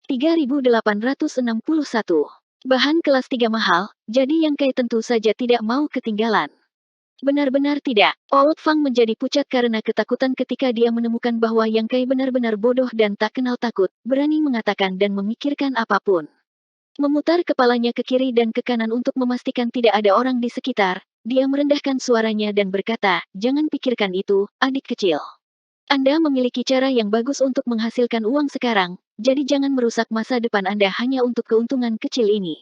3861. Bahan kelas 3 mahal, jadi Yang Kai tentu saja tidak mau ketinggalan. Benar-benar tidak. Old Fang menjadi pucat karena ketakutan ketika dia menemukan bahwa Yang Kai benar-benar bodoh dan tak kenal takut, berani mengatakan dan memikirkan apapun. Memutar kepalanya ke kiri dan ke kanan untuk memastikan tidak ada orang di sekitar, dia merendahkan suaranya dan berkata, "Jangan pikirkan itu, adik kecil. Anda memiliki cara yang bagus untuk menghasilkan uang sekarang, jadi jangan merusak masa depan Anda hanya untuk keuntungan kecil ini.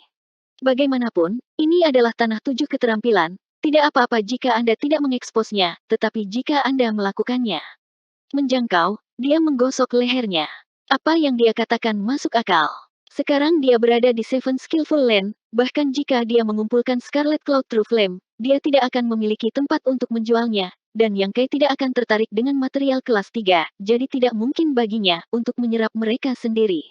Bagaimanapun, ini adalah tanah 7 keterampilan, tidak apa-apa jika Anda tidak mengeksposnya, tetapi jika Anda melakukannya." Menjangkau, dia menggosok lehernya. Apa yang dia katakan masuk akal. Sekarang dia berada di Seven Skillful Land, bahkan jika dia mengumpulkan Scarlet Cloud True Flame, dia tidak akan memiliki tempat untuk menjualnya, dan Yang Kai tidak akan tertarik dengan material kelas 3, jadi tidak mungkin baginya untuk menyerap mereka sendiri.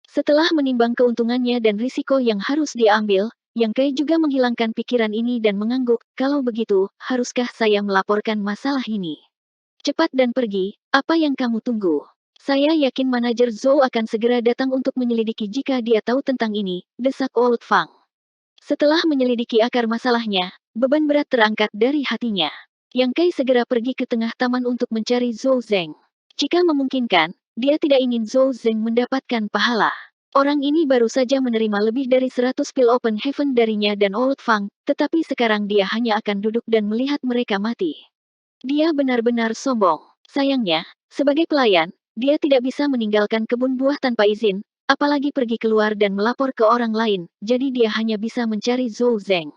Setelah menimbang keuntungannya dan risiko yang harus diambil, Yang Kai juga menghilangkan pikiran ini dan mengangguk, "Kalau begitu, haruskah saya melaporkan masalah ini? Cepat dan pergi, apa yang kamu tunggu? Saya yakin manajer Zhou akan segera datang untuk menyelidiki jika dia tahu tentang ini," desak Old Fang. Setelah menyelidiki akar masalahnya, beban berat terangkat dari hatinya. Yang Kai segera pergi ke tengah taman untuk mencari Zhou Zeng. Jika memungkinkan, dia tidak ingin Zhou Zeng mendapatkan pahala. Orang ini baru saja menerima lebih dari 100 pil Open Heaven darinya dan Old Fang, tetapi sekarang dia hanya akan duduk dan melihat mereka mati. Dia benar-benar sombong. Sayangnya, sebagai pelayan, dia tidak bisa meninggalkan kebun buah tanpa izin, apalagi pergi keluar dan melapor ke orang lain, jadi dia hanya bisa mencari Zhou Zeng.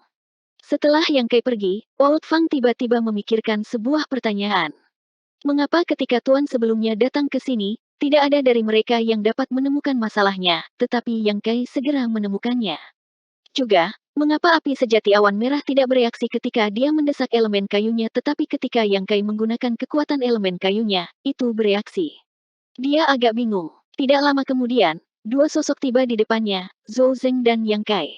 Setelah Yang Kai pergi, Old Fang tiba-tiba memikirkan sebuah pertanyaan. Mengapa ketika tuan sebelumnya datang ke sini, tidak ada dari mereka yang dapat menemukan masalahnya, tetapi Yang Kai segera menemukannya? Juga, mengapa api sejati awan merah tidak bereaksi ketika dia mendesak elemen kayunya tetapi ketika Yang Kai menggunakan kekuatan elemen kayunya, itu bereaksi? Dia agak bingung. Tidak lama kemudian, dua sosok tiba di depannya, Zhou Zeng dan Yang Kai.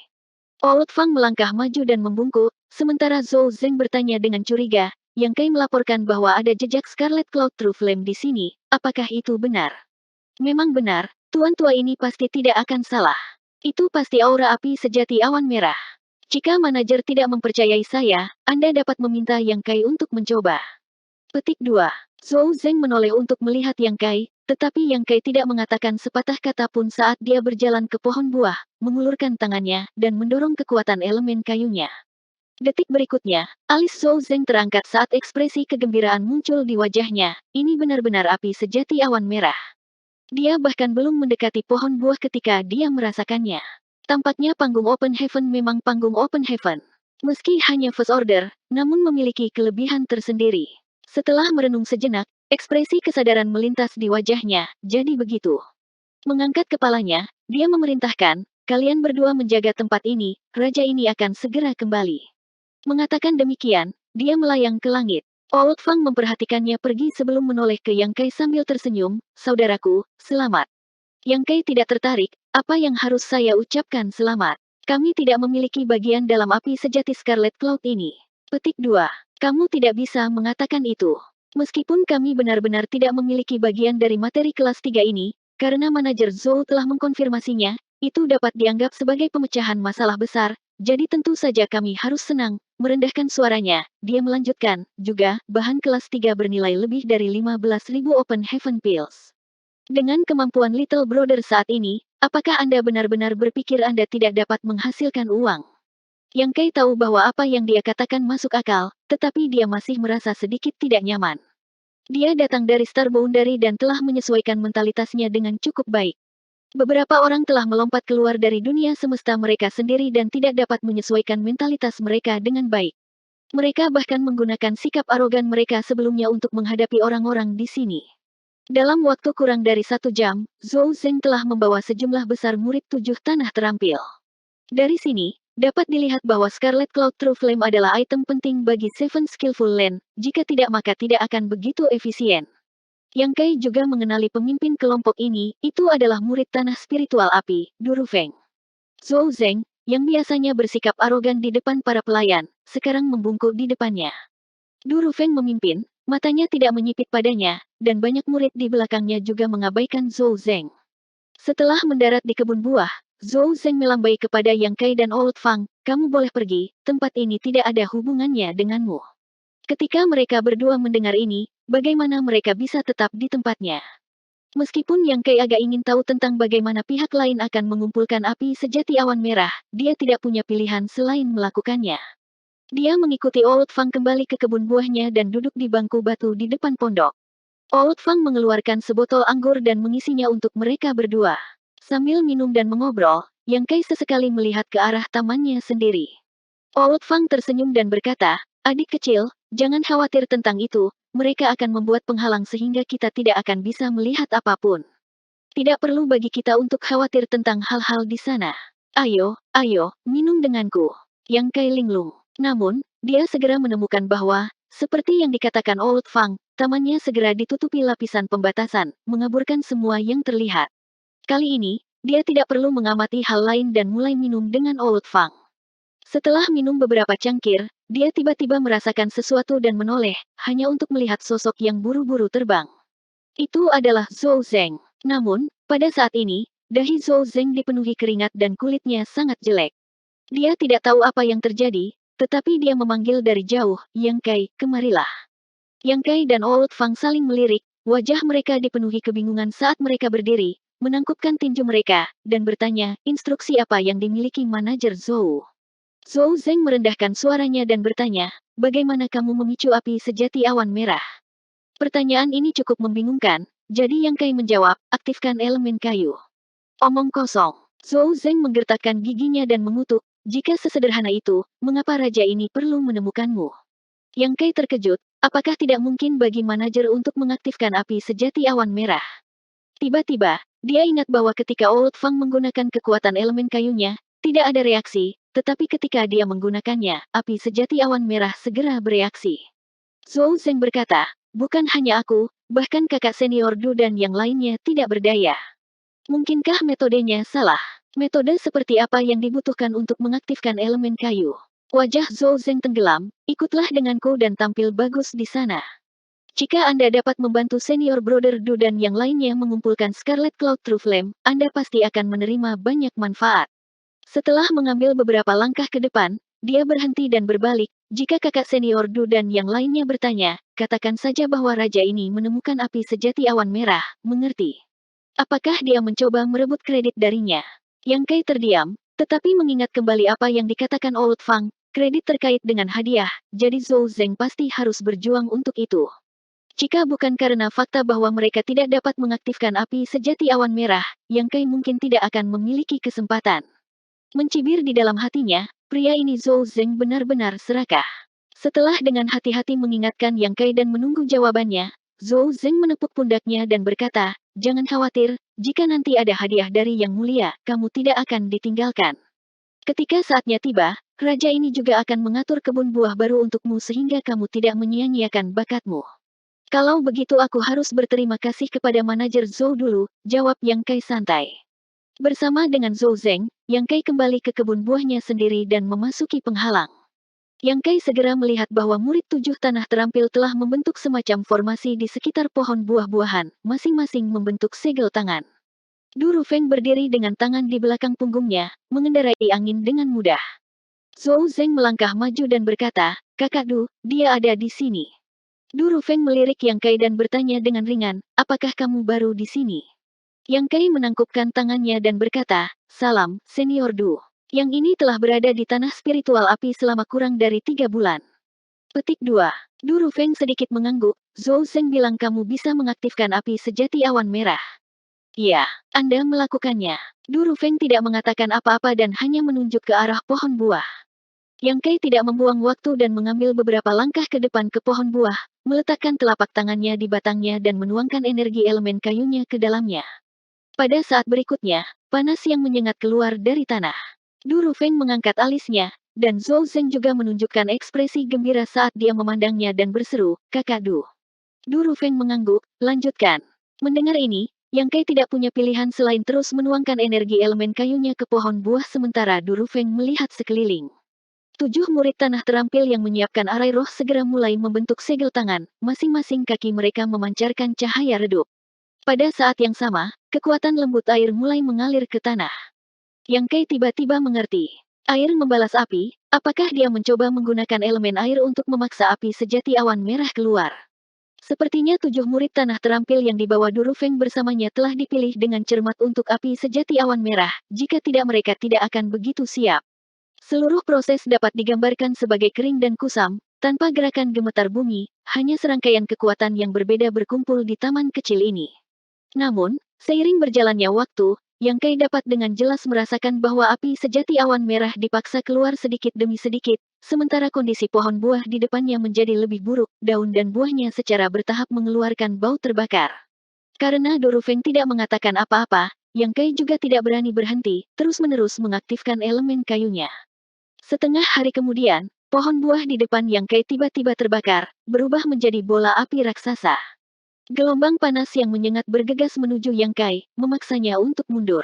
Old Fang melangkah maju dan membungkuk, sementara Zhou Zeng bertanya dengan curiga, Yang Kai melaporkan bahwa ada jejak Scarlet Cloud True Flame di sini, apakah itu benar? Memang benar, tuan tua ini pasti tidak akan salah. Itu pasti aura api sejati awan merah. Jika manajer tidak mempercayai saya, Anda dapat meminta Yang Kai untuk mencoba. Petik 2. Zhou Zeng menoleh untuk melihat Yang Kai, tetapi Yang Kai tidak mengatakan sepatah kata pun saat dia berjalan ke pohon buah, mengulurkan tangannya, dan mendorong kekuatan elemen kayunya. Detik berikutnya, alis Zhou Zeng terangkat saat ekspresi kegembiraan muncul di wajahnya. Ini benar-benar api sejati awan merah. Dia bahkan belum mendekati pohon buah ketika dia merasakannya. Tampaknya panggung Open Heaven memang panggung Open Heaven. Meski hanya First Order, namun memiliki kelebihan tersendiri. Setelah merenung sejenak, ekspresi kesadaran melintas di wajahnya, jadi begitu. Mengangkat kepalanya, dia memerintahkan, "Kalian berdua menjaga tempat ini, raja ini akan segera kembali." Mengatakan demikian, dia melayang ke langit. Old Fang memperhatikannya pergi sebelum menoleh ke Yang Kai sambil tersenyum, "Saudaraku, selamat." Yang Kai tidak tertarik, "Apa yang harus saya ucapkan selamat? Kami tidak memiliki bagian dalam api sejati Scarlet Cloud ini." Petik 2. Kamu tidak bisa mengatakan itu. Meskipun kami benar-benar tidak memiliki bagian dari materi kelas 3 ini, karena manajer Zhou telah mengkonfirmasinya, itu dapat dianggap sebagai pemecahan masalah besar, jadi tentu saja kami harus senang. Merendahkan suaranya, dia melanjutkan, "Juga, bahan kelas 3 bernilai lebih dari 15.000 Open Heaven Pills. Dengan kemampuan Little Brother saat ini, apakah Anda benar-benar berpikir Anda tidak dapat menghasilkan uang?" Yang Kai tahu bahwa apa yang dia katakan masuk akal, tetapi dia masih merasa sedikit tidak nyaman. Dia datang dari Star Boundary dan telah menyesuaikan mentalitasnya dengan cukup baik. Beberapa orang telah melompat keluar dari dunia semesta mereka sendiri dan tidak dapat menyesuaikan mentalitas mereka dengan baik. Mereka bahkan menggunakan sikap arogan mereka sebelumnya untuk menghadapi orang-orang di sini. Dalam waktu kurang dari 1 jam, Zhou Zeng telah membawa sejumlah besar murid 7 tanah terampil. Dari sini, dapat dilihat bahwa Scarlet Cloud True Flame adalah item penting bagi Seven Skillful Land, jika tidak maka tidak akan begitu efisien. Yang Kai juga mengenali pemimpin kelompok ini, itu adalah murid tanah spiritual api, Durufeng. Zhou Zeng, yang biasanya bersikap arogan di depan para pelayan, sekarang membungkuk di depannya. Durufeng memimpin, matanya tidak menyipit padanya, dan banyak murid di belakangnya juga mengabaikan Zhou Zeng. Setelah mendarat di kebun buah, Zhou Zeng melambai kepada Yang Kai dan Old Fang, kamu boleh pergi, tempat ini tidak ada hubungannya denganmu. Ketika mereka berdua mendengar ini, bagaimana mereka bisa tetap di tempatnya? Meskipun Yang Kai agak ingin tahu tentang bagaimana pihak lain akan mengumpulkan api sejati awan merah, dia tidak punya pilihan selain melakukannya. Dia mengikuti Old Fang kembali ke kebun buahnya dan duduk di bangku batu di depan pondok. Old Fang mengeluarkan sebotol anggur dan mengisinya untuk mereka berdua. Sambil minum dan mengobrol, Yang Kai sesekali melihat ke arah tamannya sendiri. Old Fang tersenyum dan berkata, adik kecil, jangan khawatir tentang itu, mereka akan membuat penghalang sehingga kita tidak akan bisa melihat apapun. Tidak perlu bagi kita untuk khawatir tentang hal-hal di sana. Ayo, ayo, minum denganku. Yang Kai linglung. Namun, dia segera menemukan bahwa, seperti yang dikatakan Old Fang, tamannya segera ditutupi lapisan pembatasan, mengaburkan semua yang terlihat. Kali ini, dia tidak perlu mengamati hal lain dan mulai minum dengan Old Fang. Setelah minum beberapa cangkir, dia tiba-tiba merasakan sesuatu dan menoleh, hanya untuk melihat sosok yang buru-buru terbang. Itu adalah Zhou Zeng. Namun, pada saat ini, dahi Zhou Zeng dipenuhi keringat dan kulitnya sangat jelek. Dia tidak tahu apa yang terjadi, tetapi dia memanggil dari jauh, Yang Kai, kemarilah. Yang Kai dan Old Fang saling melirik, wajah mereka dipenuhi kebingungan saat mereka berdiri, menangkupkan tinju mereka, dan bertanya, instruksi apa yang dimiliki manajer Zhou. Zhou Zeng merendahkan suaranya dan bertanya, bagaimana kamu memicu api sejati awan merah? Pertanyaan ini cukup membingungkan, jadi Yang Kai menjawab, aktifkan elemen kayu. Omong kosong. Zhou Zeng menggertakkan giginya dan mengutuk, jika sesederhana itu, mengapa raja ini perlu menemukanmu? Yang Kai terkejut, apakah tidak mungkin bagi manajer untuk mengaktifkan api sejati awan merah? Tiba-tiba, dia ingat bahwa ketika Old Fang menggunakan kekuatan elemen kayunya, tidak ada reaksi, tetapi ketika dia menggunakannya, api sejati awan merah segera bereaksi. Zhou Zeng berkata, bukan hanya aku, bahkan kakak senior Du dan yang lainnya tidak berdaya. Mungkinkah metodenya salah? Metode seperti apa yang dibutuhkan untuk mengaktifkan elemen kayu? Wajah Zhou Zeng tenggelam, ikutlah denganku dan tampil bagus di sana. Jika Anda dapat membantu senior brother Du dan yang lainnya mengumpulkan Scarlet Cloud True Flame, Anda pasti akan menerima banyak manfaat. Setelah mengambil beberapa langkah ke depan, dia berhenti dan berbalik. Jika kakak senior Du dan yang lainnya bertanya, katakan saja bahwa raja ini menemukan api sejati awan merah, mengerti? Apakah dia mencoba merebut kredit darinya? Yang Kai terdiam, tetapi mengingat kembali apa yang dikatakan Old Fang, kredit terkait dengan hadiah, jadi Zhou Zeng pasti harus berjuang untuk itu. Jika bukan karena fakta bahwa mereka tidak dapat mengaktifkan api sejati awan merah, Yang Kai mungkin tidak akan memiliki kesempatan. Mencibir di dalam hatinya, pria ini Zhou Zeng benar-benar serakah. Setelah dengan hati-hati mengingatkan Yang Kai dan menunggu jawabannya, Zhou Zeng menepuk pundaknya dan berkata, jangan khawatir, jika nanti ada hadiah dari Yang Mulia, kamu tidak akan ditinggalkan. Ketika saatnya tiba, raja ini juga akan mengatur kebun buah baru untukmu sehingga kamu tidak menyia-nyiakan bakatmu. Kalau begitu aku harus berterima kasih kepada manajer Zhou dulu, jawab Yang Kai santai. Bersama dengan Zhou Zeng, Yang Kai kembali ke kebun buahnya sendiri dan memasuki penghalang. Yang Kai segera melihat bahwa murid tujuh tanah terampil telah membentuk semacam formasi di sekitar pohon buah-buahan, masing-masing membentuk segel tangan. Du Rufeng berdiri dengan tangan di belakang punggungnya, mengendarai angin dengan mudah. Zhou Zeng melangkah maju dan berkata, kakak Du, dia ada di sini. Du Rufeng melirik Yang Kai dan bertanya dengan ringan, apakah kamu baru di sini? Yang Kai menangkupkan tangannya dan berkata, salam, senior Du. Yang ini telah berada di tanah spiritual api selama kurang dari 3 bulan. Petik 2. Du Rufeng sedikit mengangguk, Zhou Zeng bilang kamu bisa mengaktifkan api sejati awan merah. Iya, Anda melakukannya. Du Rufeng tidak mengatakan apa-apa dan hanya menunjuk ke arah pohon buah. Yang Kai tidak membuang waktu dan mengambil beberapa langkah ke depan ke pohon buah, meletakkan telapak tangannya di batangnya dan menuangkan energi elemen kayunya ke dalamnya. Pada saat berikutnya, panas yang menyengat keluar dari tanah. Du Rufeng mengangkat alisnya, dan Zhou Zeng juga menunjukkan ekspresi gembira saat dia memandangnya dan berseru, kakak Du. Du Rufeng mengangguk, lanjutkan. Mendengar ini, Yang Kai tidak punya pilihan selain terus menuangkan energi elemen kayunya ke pohon buah sementara Du Rufeng melihat sekeliling. 7 murid tanah terampil yang menyiapkan arai roh segera mulai membentuk segel tangan, masing-masing kaki mereka memancarkan cahaya redup. Pada saat yang sama, kekuatan lembut air mulai mengalir ke tanah. Yang Kai tiba-tiba mengerti. Air membalas api, apakah dia mencoba menggunakan elemen air untuk memaksa api sejati awan merah keluar? Sepertinya 7 murid tanah terampil yang dibawa Durufeng bersamanya telah dipilih dengan cermat untuk api sejati awan merah, jika tidak mereka tidak akan begitu siap. Seluruh proses dapat digambarkan sebagai kering dan kusam, tanpa gerakan gemetar bumi, hanya serangkaian kekuatan yang berbeda berkumpul di taman kecil ini. Namun, seiring berjalannya waktu, Yang Kai dapat dengan jelas merasakan bahwa api sejati awan merah dipaksa keluar sedikit demi sedikit, sementara kondisi pohon buah di depannya menjadi lebih buruk, daun dan buahnya secara bertahap mengeluarkan bau terbakar. Karena Dorufeng tidak mengatakan apa-apa, Yang Kai juga tidak berani berhenti, terus-menerus mengaktifkan elemen kayunya. Setengah hari kemudian, pohon buah di depan Yang Kai tiba-tiba terbakar, berubah menjadi bola api raksasa. Gelombang panas yang menyengat bergegas menuju Yang Kai, memaksanya untuk mundur.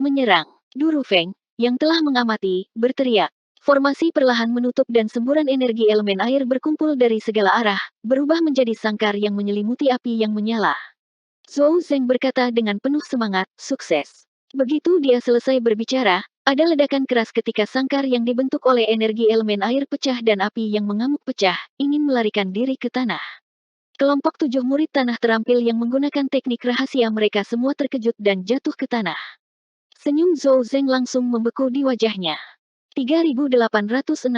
Menyerang. Durufeng, yang telah mengamati, berteriak. Formasi perlahan menutup dan semburan energi elemen air berkumpul dari segala arah, berubah menjadi sangkar yang menyelimuti api yang menyala. Zhou Zeng berkata dengan penuh semangat, sukses. Begitu dia selesai berbicara, ada ledakan keras ketika sangkar yang dibentuk oleh energi elemen air pecah dan api yang mengamuk pecah, ingin melarikan diri ke tanah. Kelompok 7 murid tanah terampil yang menggunakan teknik rahasia mereka semua terkejut dan jatuh ke tanah. Senyum Zhou Zeng langsung membeku di wajahnya. 3862.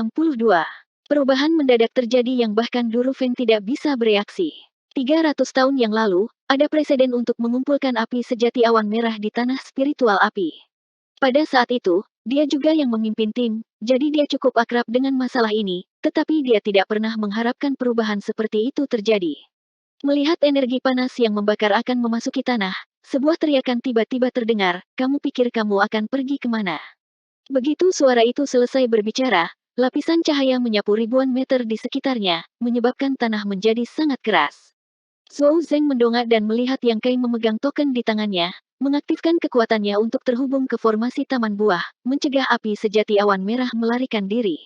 Perubahan mendadak terjadi yang bahkan Durufeng tidak bisa bereaksi. 300 tahun yang lalu, ada preseden untuk mengumpulkan api sejati awan merah di tanah spiritual api. Pada saat itu, dia juga yang memimpin tim, jadi dia cukup akrab dengan masalah ini, tetapi dia tidak pernah mengharapkan perubahan seperti itu terjadi. Melihat energi panas yang membakar akan memasuki tanah, sebuah teriakan tiba-tiba terdengar, kamu pikir kamu akan pergi kemana? Begitu suara itu selesai berbicara, lapisan cahaya menyapu ribuan meter di sekitarnya, menyebabkan tanah menjadi sangat keras. Zhou Zeng mendongak dan melihat Yang Kai memegang token di tangannya, mengaktifkan kekuatannya untuk terhubung ke formasi taman buah, mencegah api sejati awan merah melarikan diri.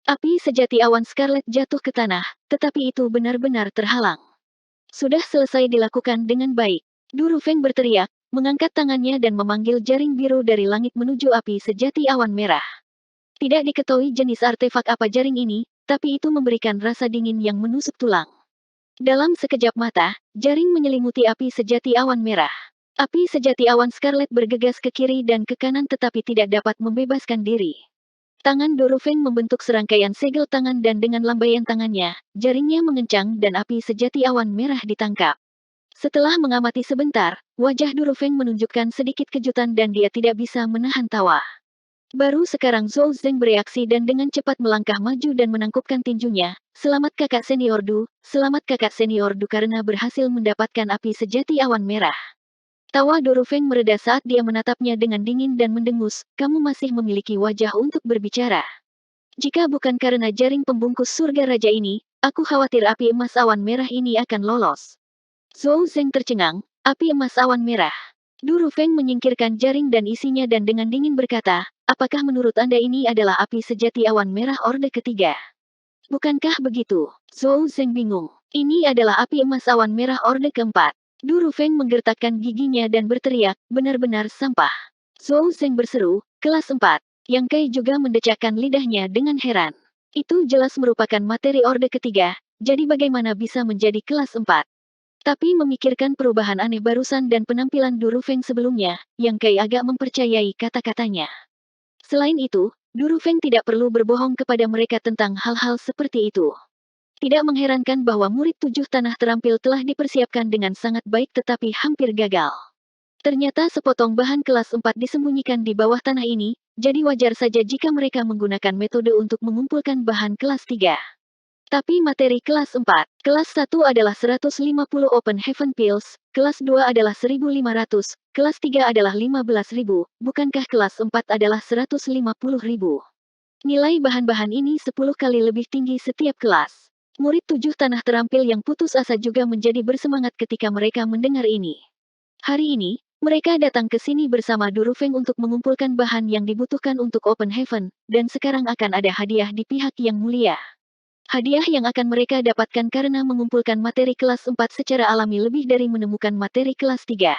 Api sejati awan Scarlet jatuh ke tanah, tetapi itu benar-benar terhalang. Sudah selesai dilakukan dengan baik. Durufeng berteriak, mengangkat tangannya dan memanggil jaring biru dari langit menuju api sejati awan merah. Tidak diketahui jenis artefak apa jaring ini, tapi itu memberikan rasa dingin yang menusuk tulang. Dalam sekejap mata, jaring menyelimuti api sejati awan merah. Api sejati awan Scarlet bergegas ke kiri dan ke kanan tetapi tidak dapat membebaskan diri. Tangan Dorufeng membentuk serangkaian segel tangan dan dengan lambaian tangannya, jaringnya mengencang dan api sejati awan merah ditangkap. Setelah mengamati sebentar, wajah Dorufeng menunjukkan sedikit kejutan dan dia tidak bisa menahan tawa. Baru sekarang Zhou Zeng bereaksi dan dengan cepat melangkah maju dan menangkupkan tinjunya. Selamat kakak senior Du, selamat kakak senior Du karena berhasil mendapatkan api sejati awan merah. Tawa Dorufeng mereda saat dia menatapnya dengan dingin dan mendengus, kamu masih memiliki wajah untuk berbicara. Jika bukan karena jaring pembungkus surga raja ini, aku khawatir api emas awan merah ini akan lolos. Zhou Zeng tercengang, api emas awan merah. Durufeng menyingkirkan jaring dan isinya dan dengan dingin berkata, apakah menurut Anda ini adalah api sejati awan merah Orde ketiga? Bukankah begitu? Zhou Zeng bingung. Ini adalah api emas awan merah Orde keempat. Durufeng menggertakkan giginya dan berteriak, benar-benar sampah. Zhou Zeng berseru, kelas 4. Yang Kai juga mendecakkan lidahnya dengan heran. Itu jelas merupakan materi Orde ketiga, jadi bagaimana bisa menjadi kelas 4? Tapi memikirkan perubahan aneh barusan dan penampilan Durufeng sebelumnya, Yang Kai agak mempercayai kata-katanya. Selain itu, Durufeng tidak perlu berbohong kepada mereka tentang hal-hal seperti itu. Tidak mengherankan bahwa murid 7 tanah terampil telah dipersiapkan dengan sangat baik tetapi hampir gagal. Ternyata sepotong bahan kelas 4 disembunyikan di bawah tanah ini, jadi wajar saja jika mereka menggunakan metode untuk mengumpulkan bahan kelas 3. Tapi materi kelas 4, kelas 1 adalah 150 Open Heaven Pills, kelas 2 adalah 1.500, kelas 3 adalah 15.000, bukankah kelas 4 adalah 150.000? Nilai bahan-bahan ini 10 kali lebih tinggi setiap kelas. Murid 7 tanah terampil yang putus asa juga menjadi bersemangat ketika mereka mendengar ini. Hari ini, mereka datang ke sini bersama Durufeng untuk mengumpulkan bahan yang dibutuhkan untuk Open Heaven, dan sekarang akan ada hadiah di pihak yang mulia. Hadiah yang akan mereka dapatkan karena mengumpulkan materi kelas 4 secara alami lebih dari menemukan materi kelas 3.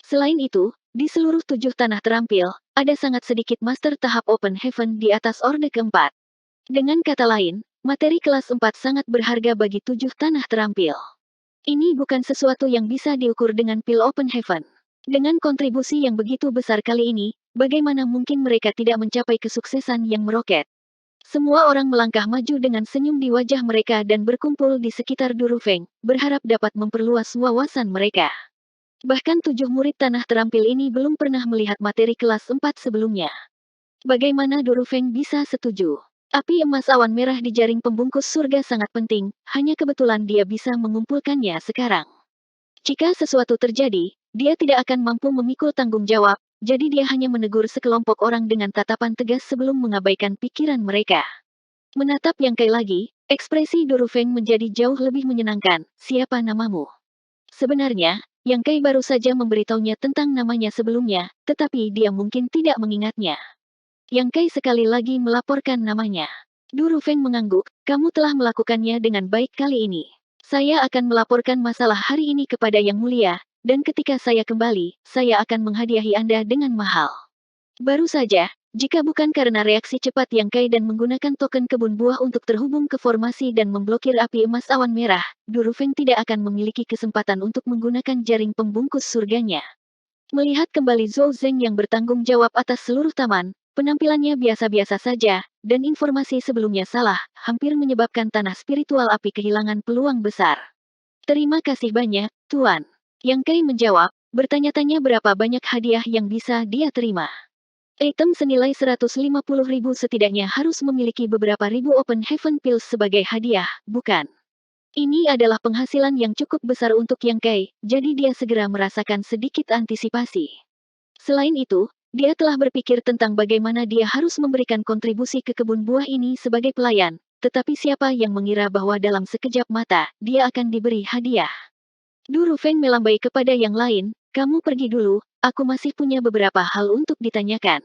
Selain itu, di seluruh 7 tanah terampil, ada sangat sedikit master tahap Open Heaven di atas Orde keempat. Dengan kata lain, materi kelas 4 sangat berharga bagi 7 tanah terampil. Ini bukan sesuatu yang bisa diukur dengan pil Open Heaven. Dengan kontribusi yang begitu besar kali ini, bagaimana mungkin mereka tidak mencapai kesuksesan yang meroket? Semua orang melangkah maju dengan senyum di wajah mereka dan berkumpul di sekitar Durufeng, berharap dapat memperluas wawasan mereka. Bahkan 7 murid tanah terampil ini belum pernah melihat materi kelas 4 sebelumnya. Bagaimana Durufeng bisa setuju? Api emas awan merah di jaring pembungkus surga sangat penting, hanya kebetulan dia bisa mengumpulkannya sekarang. Jika sesuatu terjadi, dia tidak akan mampu memikul tanggung jawab, jadi dia hanya menegur sekelompok orang dengan tatapan tegas sebelum mengabaikan pikiran mereka. Menatap Yang Kai lagi, ekspresi Durufeng menjadi jauh lebih menyenangkan. Siapa namamu? Sebenarnya, Yang Kai baru saja memberitahunya tentang namanya sebelumnya, tetapi dia mungkin tidak mengingatnya. Yang Kai sekali lagi melaporkan namanya. Durufeng mengangguk, kamu telah melakukannya dengan baik kali ini. Saya akan melaporkan masalah hari ini kepada Yang Mulia, dan ketika saya kembali, saya akan menghadiahi Anda dengan mahal. Baru saja, jika bukan karena reaksi cepat Yang Kai dan menggunakan token kebun buah untuk terhubung ke formasi dan memblokir api emas awan merah, Durufeng tidak akan memiliki kesempatan untuk menggunakan jaring pembungkus surganya. Melihat kembali Zhou Zeng yang bertanggung jawab atas seluruh taman, penampilannya biasa-biasa saja, dan informasi sebelumnya salah, hampir menyebabkan tanah spiritual api kehilangan peluang besar. Terima kasih banyak, Tuan. Yang Kai menjawab, bertanya-tanya berapa banyak hadiah yang bisa dia terima. Item senilai 150.000 setidaknya harus memiliki beberapa ribu Open Heaven Pills sebagai hadiah, bukan? Ini adalah penghasilan yang cukup besar untuk Yang Kai, jadi dia segera merasakan sedikit antisipasi. Selain itu, dia telah berpikir tentang bagaimana dia harus memberikan kontribusi ke kebun buah ini sebagai pelayan, tetapi siapa yang mengira bahwa dalam sekejap mata, dia akan diberi hadiah. Durufeng melambai kepada yang lain, kamu pergi dulu, aku masih punya beberapa hal untuk ditanyakan.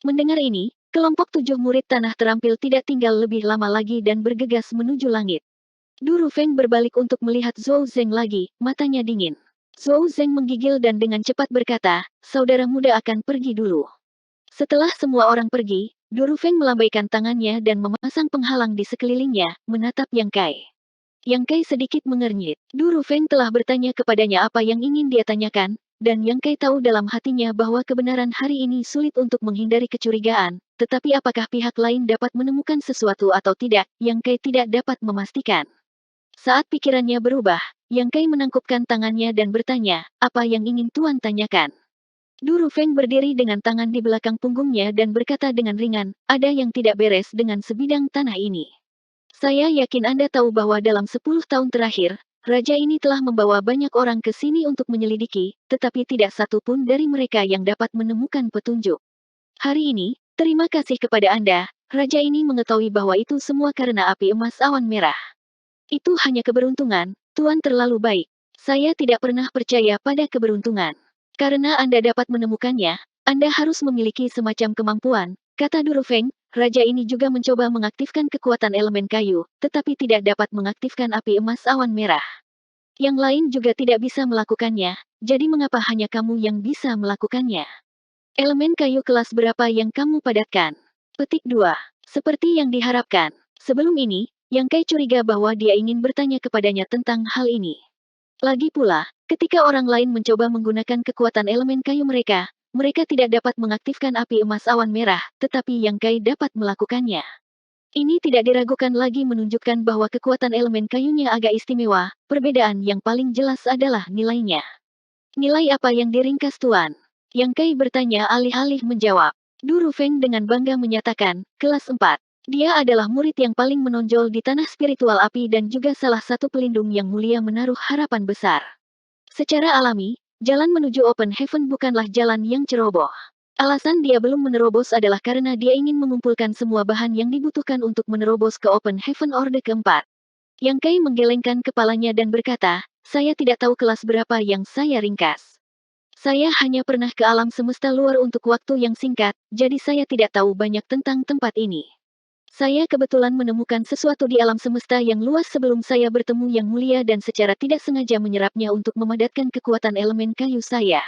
Mendengar ini, kelompok 7 murid tanah terampil tidak tinggal lebih lama lagi dan bergegas menuju langit. Durufeng berbalik untuk melihat Zhou Zeng lagi, matanya dingin. Zhou Zeng menggigil dan dengan cepat berkata, saudara muda akan pergi dulu. Setelah semua orang pergi, Durufeng melambaikan tangannya dan memasang penghalang di sekelilingnya, menatap Yang Kai. Yang Kai sedikit mengernyit. Durufeng telah bertanya kepadanya apa yang ingin dia tanyakan, dan Yang Kai tahu dalam hatinya bahwa kebenaran hari ini sulit untuk menghindari kecurigaan, tetapi apakah pihak lain dapat menemukan sesuatu atau tidak, Yang Kai tidak dapat memastikan. Saat pikirannya berubah, Yang Kai menangkupkan tangannya dan bertanya, apa yang ingin Tuan tanyakan? Durufeng berdiri dengan tangan di belakang punggungnya dan berkata dengan ringan, ada yang tidak beres dengan sebidang tanah ini. Saya yakin Anda tahu bahwa dalam 10 tahun terakhir, raja ini telah membawa banyak orang ke sini untuk menyelidiki, tetapi tidak satu pun dari mereka yang dapat menemukan petunjuk. Hari ini, terima kasih kepada Anda, raja ini mengetahui bahwa itu semua karena api emas awan merah. Itu hanya keberuntungan, Tuan terlalu baik. Saya tidak pernah percaya pada keberuntungan. Karena Anda dapat menemukannya, Anda harus memiliki semacam kemampuan, kata Durufeng. Raja ini juga mencoba mengaktifkan kekuatan elemen kayu, tetapi tidak dapat mengaktifkan api emas awan merah. Yang lain juga tidak bisa melakukannya, jadi mengapa hanya kamu yang bisa melakukannya? Elemen kayu kelas berapa yang kamu padatkan? Petik 2. Seperti yang diharapkan. Sebelum ini, Yang Kai curiga bahwa dia ingin bertanya kepadanya tentang hal ini. Lagi pula, ketika orang lain mencoba menggunakan kekuatan elemen kayu mereka, mereka tidak dapat mengaktifkan api emas awan merah, tetapi Yang Kai dapat melakukannya. Ini tidak diragukan lagi menunjukkan bahwa kekuatan elemen kayunya agak istimewa, perbedaan yang paling jelas adalah nilainya. Nilai apa yang diringkas Tuan? Yang Kai bertanya alih-alih menjawab. Durufeng dengan bangga menyatakan, kelas 4. Dia adalah murid yang paling menonjol di tanah spiritual api dan juga salah satu pelindung yang mulia menaruh harapan besar. Secara alami, jalan menuju Open Heaven bukanlah jalan yang ceroboh. Alasan dia belum menerobos adalah karena dia ingin mengumpulkan semua bahan yang dibutuhkan untuk menerobos ke Open Heaven Orde keempat. Yang Kai menggelengkan kepalanya dan berkata, saya tidak tahu kelas berapa yang saya ringkas. Saya hanya pernah ke alam semesta luar untuk waktu yang singkat, jadi saya tidak tahu banyak tentang tempat ini. Saya kebetulan menemukan sesuatu di alam semesta yang luas sebelum saya bertemu Yang Mulia dan secara tidak sengaja menyerapnya untuk memadatkan kekuatan elemen kayu saya.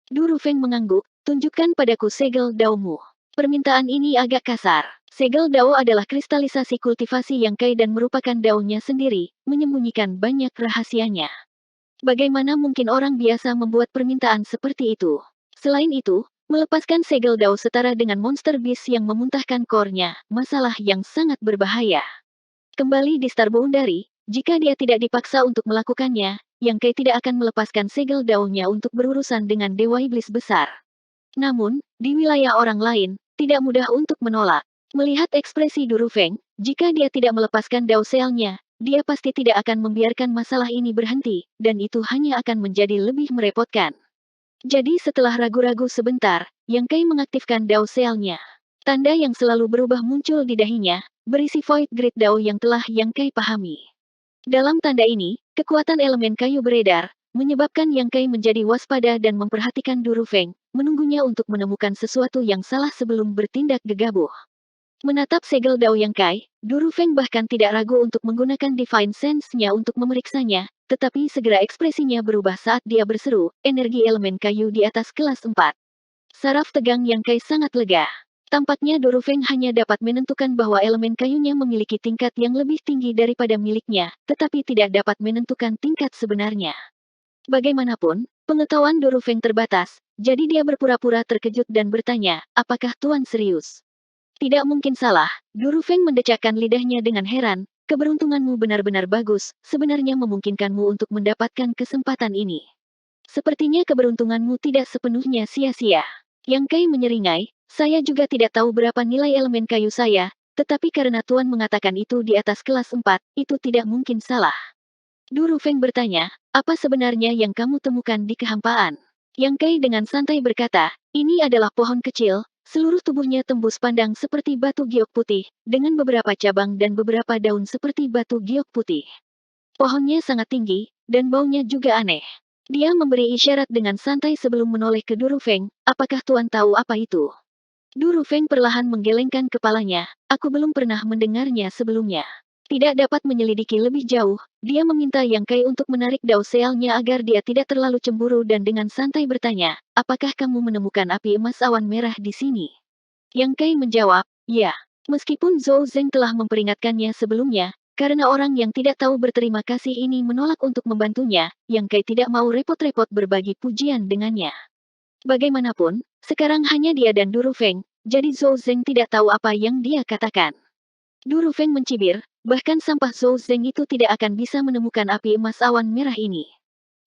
Du Rufeng mengangguk, tunjukkan padaku segel daomu. Permintaan ini agak kasar. Segel dao adalah kristalisasi kultivasi yang kai dan merupakan daunnya sendiri, menyembunyikan banyak rahasianya. Bagaimana mungkin orang biasa membuat permintaan seperti itu? Selain itu, melepaskan segel dao setara dengan monster beast yang memuntahkan core-nya, masalah yang sangat berbahaya. Kembali di Star Boundary, jika dia tidak dipaksa untuk melakukannya, Yang Kai tidak akan melepaskan segel daunnya untuk berurusan dengan Dewa Iblis Besar. Namun, di wilayah orang lain, tidak mudah untuk menolak. Melihat ekspresi Du Rufeng, jika dia tidak melepaskan dao sealnya, dia pasti tidak akan membiarkan masalah ini berhenti, dan itu hanya akan menjadi lebih merepotkan. Jadi setelah ragu-ragu sebentar, Yang Kai mengaktifkan dao sealnya. Tanda yang selalu berubah muncul di dahinya, berisi Void Grid Dao yang telah Yang Kai pahami. Dalam tanda ini, kekuatan elemen kayu beredar, menyebabkan Yang Kai menjadi waspada dan memperhatikan Du Rufeng, menunggunya untuk menemukan sesuatu yang salah sebelum bertindak gegabah. Menatap segel dao Yang Kai, Du Rufeng bahkan tidak ragu untuk menggunakan Divine Sense-nya untuk memeriksanya, tetapi segera ekspresinya berubah saat dia berseru, energi elemen kayu di atas kelas 4. Saraf tegang Yang Kai sangat lega. Tampaknya Du Rufeng hanya dapat menentukan bahwa elemen kayunya memiliki tingkat yang lebih tinggi daripada miliknya, tetapi tidak dapat menentukan tingkat sebenarnya. Bagaimanapun, pengetahuan Du Rufeng terbatas, jadi dia berpura-pura terkejut dan bertanya, apakah Tuan serius? Tidak mungkin salah, Du Rufeng mendecakkan lidahnya dengan heran, keberuntunganmu benar-benar bagus, sebenarnya memungkinkanmu untuk mendapatkan kesempatan ini. Sepertinya keberuntunganmu tidak sepenuhnya sia-sia. Yang Kai menyeringai, saya juga tidak tahu berapa nilai elemen kayu saya, tetapi karena Tuan mengatakan itu di atas kelas 4, itu tidak mungkin salah. Du Rufeng bertanya, apa sebenarnya yang kamu temukan di kehampaan? Yang Kai dengan santai berkata, ini adalah pohon kecil, seluruh tubuhnya tembus pandang seperti batu giok putih, dengan beberapa cabang dan beberapa daun seperti batu giok putih. Pohonnya sangat tinggi, dan baunya juga aneh. Dia memberi isyarat dengan santai sebelum menoleh ke Du Rufeng, apakah Tuan tahu apa itu? Du Rufeng perlahan menggelengkan kepalanya, aku belum pernah mendengarnya sebelumnya. Tidak dapat menyelidiki lebih jauh, dia meminta Yang Kai untuk menarik dao sealnya agar dia tidak terlalu cemburu dan dengan santai bertanya, apakah kamu menemukan api emas awan merah di sini? Yang Kai menjawab, ya. Meskipun Zhou Zeng telah memperingatkannya sebelumnya, karena orang yang tidak tahu berterima kasih ini menolak untuk membantunya, Yang Kai tidak mau repot-repot berbagi pujian dengannya. Bagaimanapun, sekarang hanya dia dan Du Rufeng, jadi Zhou Zeng tidak tahu apa yang dia katakan. Du Rufeng mencibir, bahkan sampah Zhou Zeng itu tidak akan bisa menemukan api emas awan merah ini.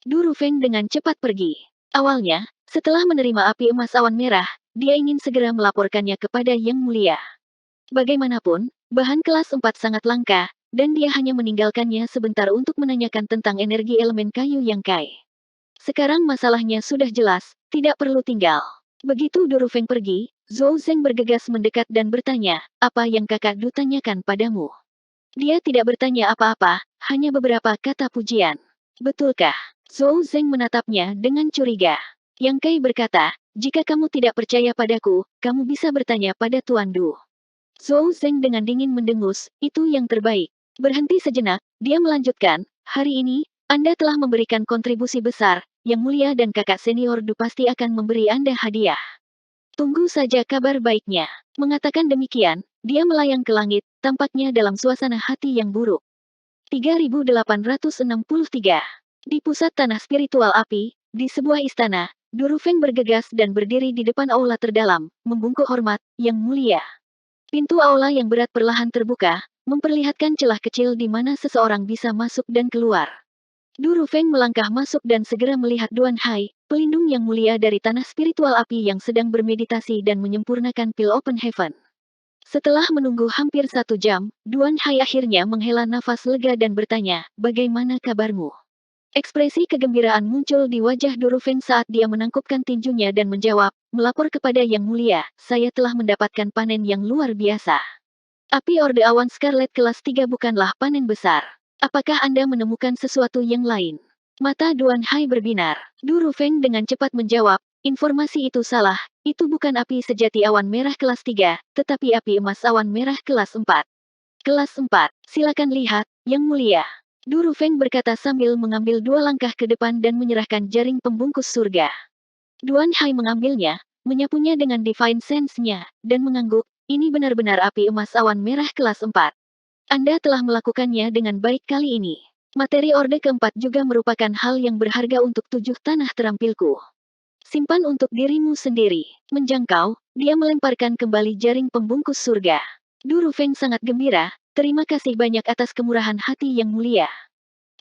Du Rufeng dengan cepat pergi. Awalnya, setelah menerima api emas awan merah, dia ingin segera melaporkannya kepada Yang Mulia. Bagaimanapun, bahan kelas 4 sangat langka, dan dia hanya meninggalkannya sebentar untuk menanyakan tentang energi elemen kayu Yang Kai. Sekarang masalahnya sudah jelas, tidak perlu tinggal. Begitu Du Rufeng pergi, Zhou Zeng bergegas mendekat dan bertanya, apa yang kakak Du tanyakan padamu? Dia tidak bertanya apa-apa, hanya beberapa kata pujian. Betulkah? Zhou Zeng menatapnya dengan curiga. Yang Kai berkata, jika kamu tidak percaya padaku, kamu bisa bertanya pada Tuan Du. Zhou Zeng dengan dingin mendengus, itu yang terbaik. Berhenti sejenak, dia melanjutkan, hari ini, Anda telah memberikan kontribusi besar, Yang Mulia dan kakak senior Du pasti akan memberi Anda hadiah. Tunggu saja kabar baiknya. Mengatakan demikian, dia melayang ke langit, tampaknya dalam suasana hati yang buruk. 3863. Di pusat tanah spiritual api, di sebuah istana, Du Rufeng bergegas dan berdiri di depan aula terdalam, membungkuk hormat, Yang Mulia. Pintu aula yang berat perlahan terbuka, memperlihatkan celah kecil di mana seseorang bisa masuk dan keluar. Du Rufeng melangkah masuk dan segera melihat Duan Hai, pelindung yang mulia dari tanah spiritual api yang sedang bermeditasi dan menyempurnakan pil Open Heaven. Setelah menunggu hampir 1 jam, Duan Hai akhirnya menghela nafas lega dan bertanya, bagaimana kabarmu? Ekspresi kegembiraan muncul di wajah Du Rufeng saat dia menangkupkan tinjunya dan menjawab, melapor kepada Yang Mulia, saya telah mendapatkan panen yang luar biasa. Api Orde Awan Scarlet kelas 3 bukanlah panen besar. Apakah Anda menemukan sesuatu yang lain? Mata Duan Hai berbinar. Du Rufeng dengan cepat menjawab, Informasi itu salah, itu bukan api sejati awan merah kelas 3, tetapi api emas awan merah kelas 4. Kelas 4, silakan lihat, Yang Mulia. Du Rufeng berkata sambil mengambil 2 langkah ke depan dan menyerahkan jaring pembungkus surga. Duan Hai mengambilnya, menyapunya dengan Divine Sense-nya, dan mengangguk, ini benar-benar api emas awan merah kelas 4. Anda telah melakukannya dengan baik kali ini. Materi Orde keempat juga merupakan hal yang berharga untuk 7 tanah terampilku. Simpan untuk dirimu sendiri. Menjangkau, dia melemparkan kembali jaring pembungkus surga. Du Rufeng sangat gembira, terima kasih banyak atas kemurahan hati Yang Mulia.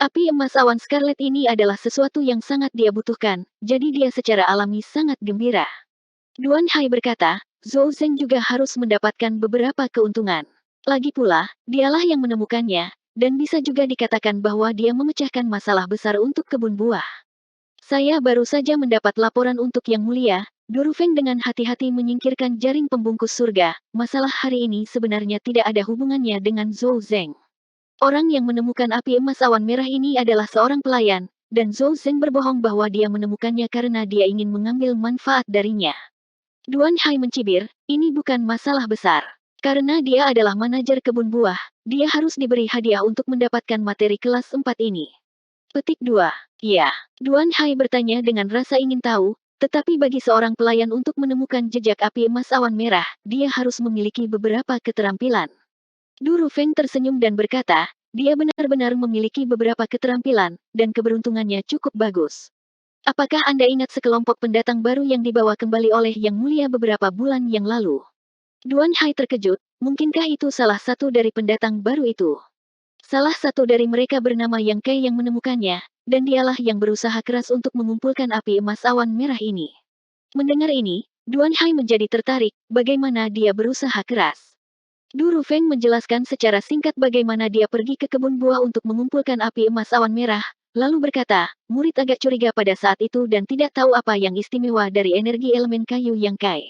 Api emas awan Scarlet ini adalah sesuatu yang sangat dia butuhkan, jadi dia secara alami sangat gembira. Duan Hai berkata, Zhou Zeng juga harus mendapatkan beberapa keuntungan. Lagi pula, dialah yang menemukannya, dan bisa juga dikatakan bahwa dia memecahkan masalah besar untuk kebun buah. Saya baru saja mendapat laporan untuk Yang Mulia. Du Rufeng dengan hati-hati menyingkirkan jaring pembungkus surga. Masalah hari ini sebenarnya tidak ada hubungannya dengan Zhou Zeng. Orang yang menemukan api emas awan merah ini adalah seorang pelayan, dan Zhou Zeng berbohong bahwa dia menemukannya karena dia ingin mengambil manfaat darinya. Duan Hai mencibir, ini bukan masalah besar. Karena dia adalah manajer kebun buah, dia harus diberi hadiah untuk mendapatkan materi kelas 4 ini. Petik 2. Ya, Duan Hai bertanya dengan rasa ingin tahu, tetapi bagi seorang pelayan untuk menemukan jejak api emas awan merah, dia harus memiliki beberapa keterampilan. Du Rufeng tersenyum dan berkata, dia benar-benar memiliki beberapa keterampilan, dan keberuntungannya cukup bagus. Apakah Anda ingat sekelompok pendatang baru yang dibawa kembali oleh Yang Mulia beberapa bulan yang lalu? Duan Hai terkejut, mungkinkah itu salah satu dari pendatang baru itu? Salah satu dari mereka bernama Yang Kai yang menemukannya, dan dialah yang berusaha keras untuk mengumpulkan api emas awan merah ini. Mendengar ini, Duan Hai menjadi tertarik, bagaimana dia berusaha keras. Du Rufeng menjelaskan secara singkat bagaimana dia pergi ke kebun buah untuk mengumpulkan api emas awan merah, lalu berkata, murid agak curiga pada saat itu dan tidak tahu apa yang istimewa dari energi elemen kayu Yang Kai.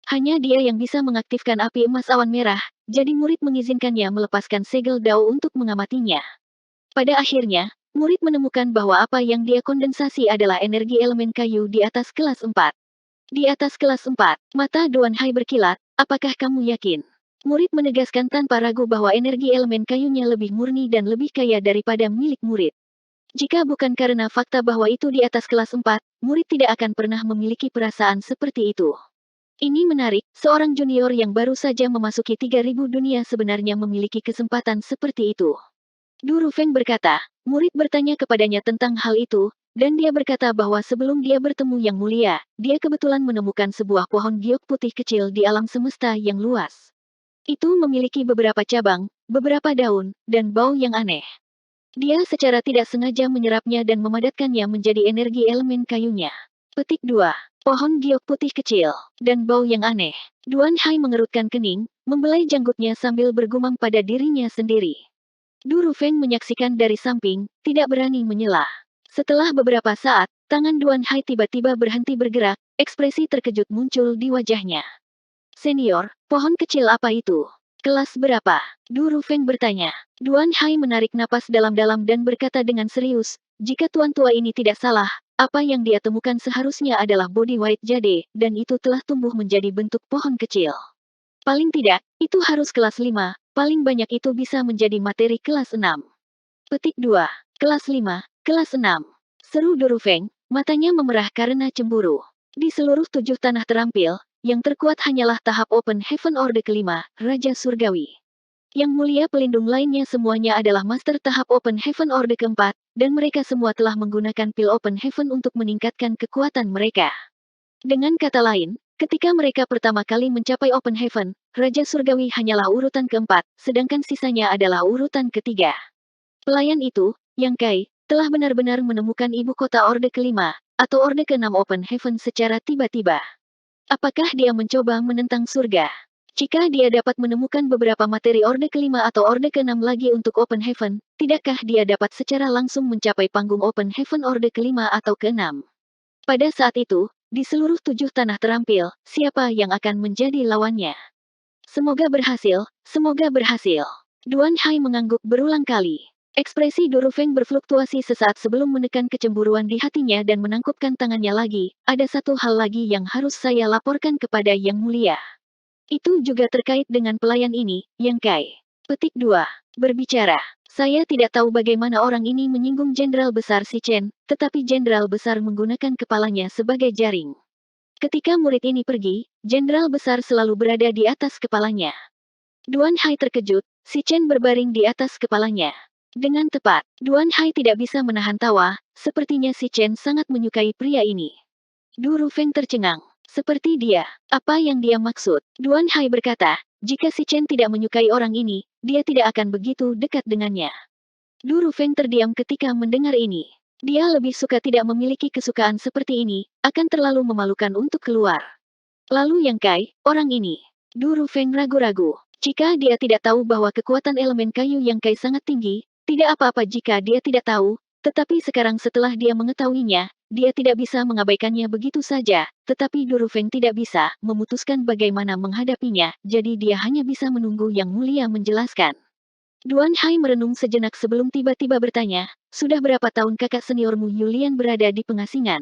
Hanya dia yang bisa mengaktifkan api emas awan merah, jadi murid mengizinkannya melepaskan segel dao untuk mengamatinya. Pada akhirnya, murid menemukan bahwa apa yang dia kondensasi adalah energi elemen kayu di atas kelas 4. Di atas kelas 4, mata Duan Hai berkilat, apakah kamu yakin? Murid menegaskan tanpa ragu bahwa energi elemen kayunya lebih murni dan lebih kaya daripada milik murid. Jika bukan karena fakta bahwa itu di atas kelas 4, murid tidak akan pernah memiliki perasaan seperti itu. Ini menarik, seorang junior yang baru saja memasuki 3000 dunia sebenarnya memiliki kesempatan seperti itu. Du Rufeng berkata, murid bertanya kepadanya tentang hal itu, dan dia berkata bahwa sebelum dia bertemu Yang Mulia, dia kebetulan menemukan sebuah pohon giok putih kecil di alam semesta yang luas. Itu memiliki beberapa cabang, beberapa daun, dan bau yang aneh. Dia secara tidak sengaja menyerapnya dan memadatkannya menjadi energi elemen kayunya. Petik 2. Pohon giok putih kecil, dan bau yang aneh. Duan Hai mengerutkan kening, membelai janggutnya sambil bergumam pada dirinya sendiri. Du Rufeng menyaksikan dari samping, tidak berani menyela. Setelah beberapa saat, tangan Duan Hai tiba-tiba berhenti bergerak, ekspresi terkejut muncul di wajahnya. Senior, pohon kecil apa itu? Kelas berapa? Du Rufeng bertanya. Duan Hai menarik napas dalam-dalam dan berkata dengan serius, jika tuan tua ini tidak salah, apa yang dia temukan seharusnya adalah body white jade, dan itu telah tumbuh menjadi bentuk pohon kecil. Paling tidak, itu harus kelas 5, paling banyak itu bisa menjadi materi kelas 6. Petik 2. Kelas 5, kelas 6. Seru Du Rufeng, matanya memerah karena cemburu. Di seluruh 7 tanah terampil, yang terkuat hanyalah tahap Open Heaven Orde kelima, Raja Surgawi. Yang Mulia pelindung lainnya semuanya adalah Master tahap Open Heaven Orde keempat, dan mereka semua telah menggunakan pil Open Heaven untuk meningkatkan kekuatan mereka. Dengan kata lain, ketika mereka pertama kali mencapai Open Heaven, Raja Surgawi hanyalah urutan keempat, sedangkan sisanya adalah urutan ketiga. Pelayan itu, Yang Kai, telah benar-benar menemukan ibu kota Orde kelima, atau Orde keenam Open Heaven secara tiba-tiba. Apakah dia mencoba menentang surga? Jika dia dapat menemukan beberapa materi Orde kelima atau Orde keenam lagi untuk Open Heaven, tidakkah dia dapat secara langsung mencapai panggung Open Heaven Orde kelima atau keenam? Pada saat itu, di seluruh 7 tanah terampil, siapa yang akan menjadi lawannya? Semoga berhasil, semoga berhasil. Duan Hai mengangguk berulang kali. Ekspresi Durufeng berfluktuasi sesaat sebelum menekan kecemburuan di hatinya dan menangkupkan tangannya lagi. Ada satu hal lagi yang harus saya laporkan kepada Yang Mulia. Itu juga terkait dengan pelayan ini, Yang Kai. Petik 2. Berbicara. Saya tidak tahu bagaimana orang ini menyinggung Jenderal Besar Si Chen, tetapi Jenderal Besar menggunakan kepalanya sebagai jaring. Ketika murid ini pergi, Jenderal Besar selalu berada di atas kepalanya. Duan Hai terkejut, Si Chen berbaring di atas kepalanya. Dengan tepat, Duan Hai tidak bisa menahan tawa, sepertinya Si Chen sangat menyukai pria ini. Du Rufeng tercengang. Seperti dia. Apa yang dia maksud? Duan Hai berkata, jika si Chen tidak menyukai orang ini, dia tidak akan begitu dekat dengannya. Du Rufeng terdiam ketika mendengar ini. Dia lebih suka tidak memiliki kesukaan seperti ini, akan terlalu memalukan untuk keluar. Lalu Yang Kai, orang ini. Du Rufeng ragu-ragu. Jika dia tidak tahu bahwa kekuatan elemen kayu Yang Kai sangat tinggi, tidak apa-apa jika dia tidak tahu, tetapi sekarang setelah dia mengetahuinya, dia tidak bisa mengabaikannya begitu saja, tetapi Durufeng tidak bisa memutuskan bagaimana menghadapinya, jadi dia hanya bisa menunggu Yang Mulia menjelaskan. Duan Hai merenung sejenak sebelum tiba-tiba bertanya, sudah berapa tahun kakak seniormu Yulian berada di pengasingan?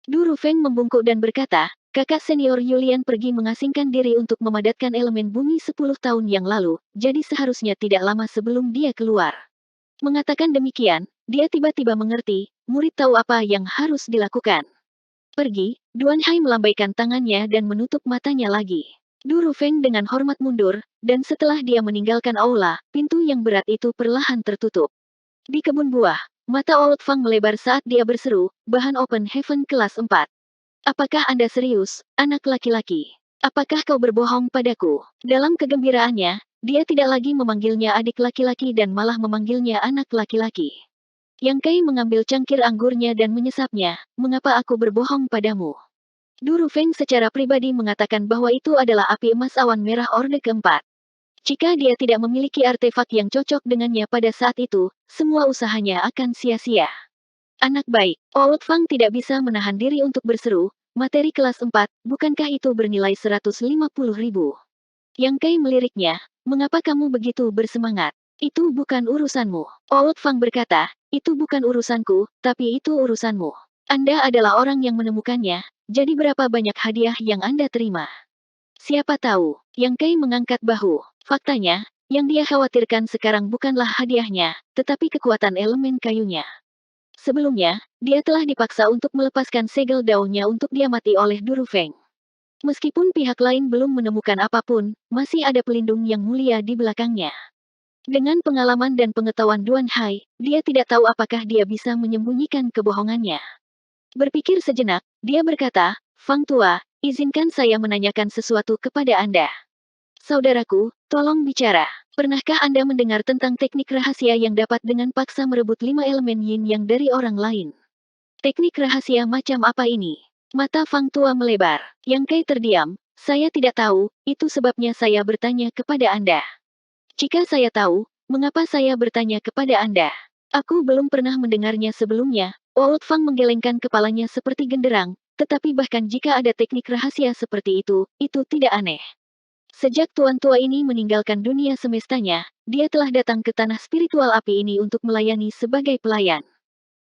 Durufeng membungkuk dan berkata, kakak senior Yulian pergi mengasingkan diri untuk memadatkan elemen bumi 10 tahun yang lalu, jadi seharusnya tidak lama sebelum dia keluar. Mengatakan demikian, dia tiba-tiba mengerti, murid tahu apa yang harus dilakukan. Pergi, Duan Hai melambaikan tangannya dan menutup matanya lagi. Du Rufeng dengan hormat mundur, dan setelah dia meninggalkan aula, pintu yang berat itu perlahan tertutup. Di kebun buah, mata Old Fang melebar saat dia berseru, bahan Open Heaven kelas 4. Apakah Anda serius, anak laki-laki? Apakah kau berbohong padaku? Dalam kegembiraannya, dia tidak lagi memanggilnya adik laki-laki dan malah memanggilnya anak laki-laki. Yang Kai mengambil cangkir anggurnya dan menyesapnya, mengapa aku berbohong padamu? Du Rufeng secara pribadi mengatakan bahwa itu adalah api emas awan merah Orde keempat. Jika dia tidak memiliki artefak yang cocok dengannya pada saat itu, semua usahanya akan sia-sia. Anak baik, Old Fang tidak bisa menahan diri untuk berseru, materi kelas 4, bukankah itu bernilai 150.000? Yang Kai meliriknya, mengapa kamu begitu bersemangat? Itu bukan urusanmu. Old Fang berkata, itu bukan urusanku, tapi itu urusanmu. Anda adalah orang yang menemukannya, jadi berapa banyak hadiah yang Anda terima? Siapa tahu, Yang Kai mengangkat bahu. Faktanya, yang dia khawatirkan sekarang bukanlah hadiahnya, tetapi kekuatan elemen kayunya. Sebelumnya, dia telah dipaksa untuk melepaskan segel daunnya untuk diamati oleh Durufeng. Meskipun pihak lain belum menemukan apapun, masih ada pelindung yang mulia di belakangnya. Dengan pengalaman dan pengetahuan Duan Hai, dia tidak tahu apakah dia bisa menyembunyikan kebohongannya. Berpikir sejenak, dia berkata, Fang Tua, izinkan saya menanyakan sesuatu kepada Anda. Saudaraku, tolong bicara. Pernahkah Anda mendengar tentang teknik rahasia yang dapat dengan paksa merebut 5 elemen yin yang dari orang lain? Teknik rahasia macam apa ini? Mata Fang Tua melebar. Yang Kai terdiam. Saya tidak tahu, itu sebabnya saya bertanya kepada Anda. Jika saya tahu, mengapa saya bertanya kepada Anda? Aku belum pernah mendengarnya sebelumnya. Old Fang menggelengkan kepalanya seperti genderang, tetapi bahkan jika ada teknik rahasia seperti itu tidak aneh. Sejak tuan tua ini meninggalkan dunia semestanya, dia telah datang ke tanah spiritual api ini untuk melayani sebagai pelayan.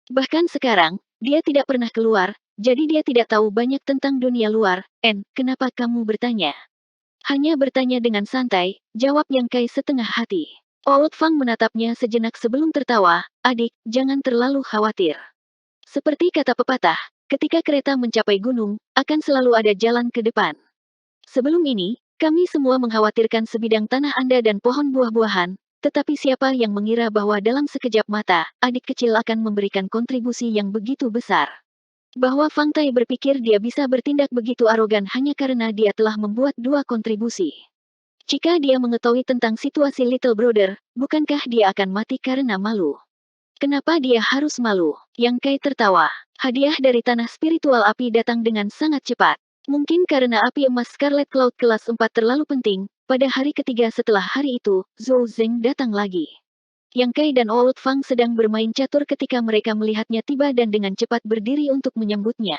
Bahkan sekarang, dia tidak pernah keluar, jadi dia tidak tahu banyak tentang dunia luar. Kenapa kamu bertanya? Hanya bertanya dengan santai, jawab Yang Kai setengah hati. Old Fang menatapnya sejenak sebelum tertawa, adik, jangan terlalu khawatir. Seperti kata pepatah, ketika kereta mencapai gunung, akan selalu ada jalan ke depan. Sebelum ini, kami semua mengkhawatirkan sebidang tanah Anda dan pohon buah-buahan, tetapi siapa yang mengira bahwa dalam sekejap mata, adik kecil akan memberikan kontribusi yang begitu besar. Bahwa Fang Tai berpikir dia bisa bertindak begitu arogan hanya karena dia telah membuat 2 kontribusi. Jika dia mengetahui tentang situasi Little Brother, bukankah dia akan mati karena malu? Kenapa dia harus malu? Yang Kai tertawa. Hadiah dari tanah spiritual api datang dengan sangat cepat. Mungkin karena api emas Scarlet Cloud kelas 4 terlalu penting, pada hari ketiga setelah hari itu, Zhou Zeng datang lagi. Yang Kai dan Old Fang sedang bermain catur ketika mereka melihatnya tiba dan dengan cepat berdiri untuk menyambutnya.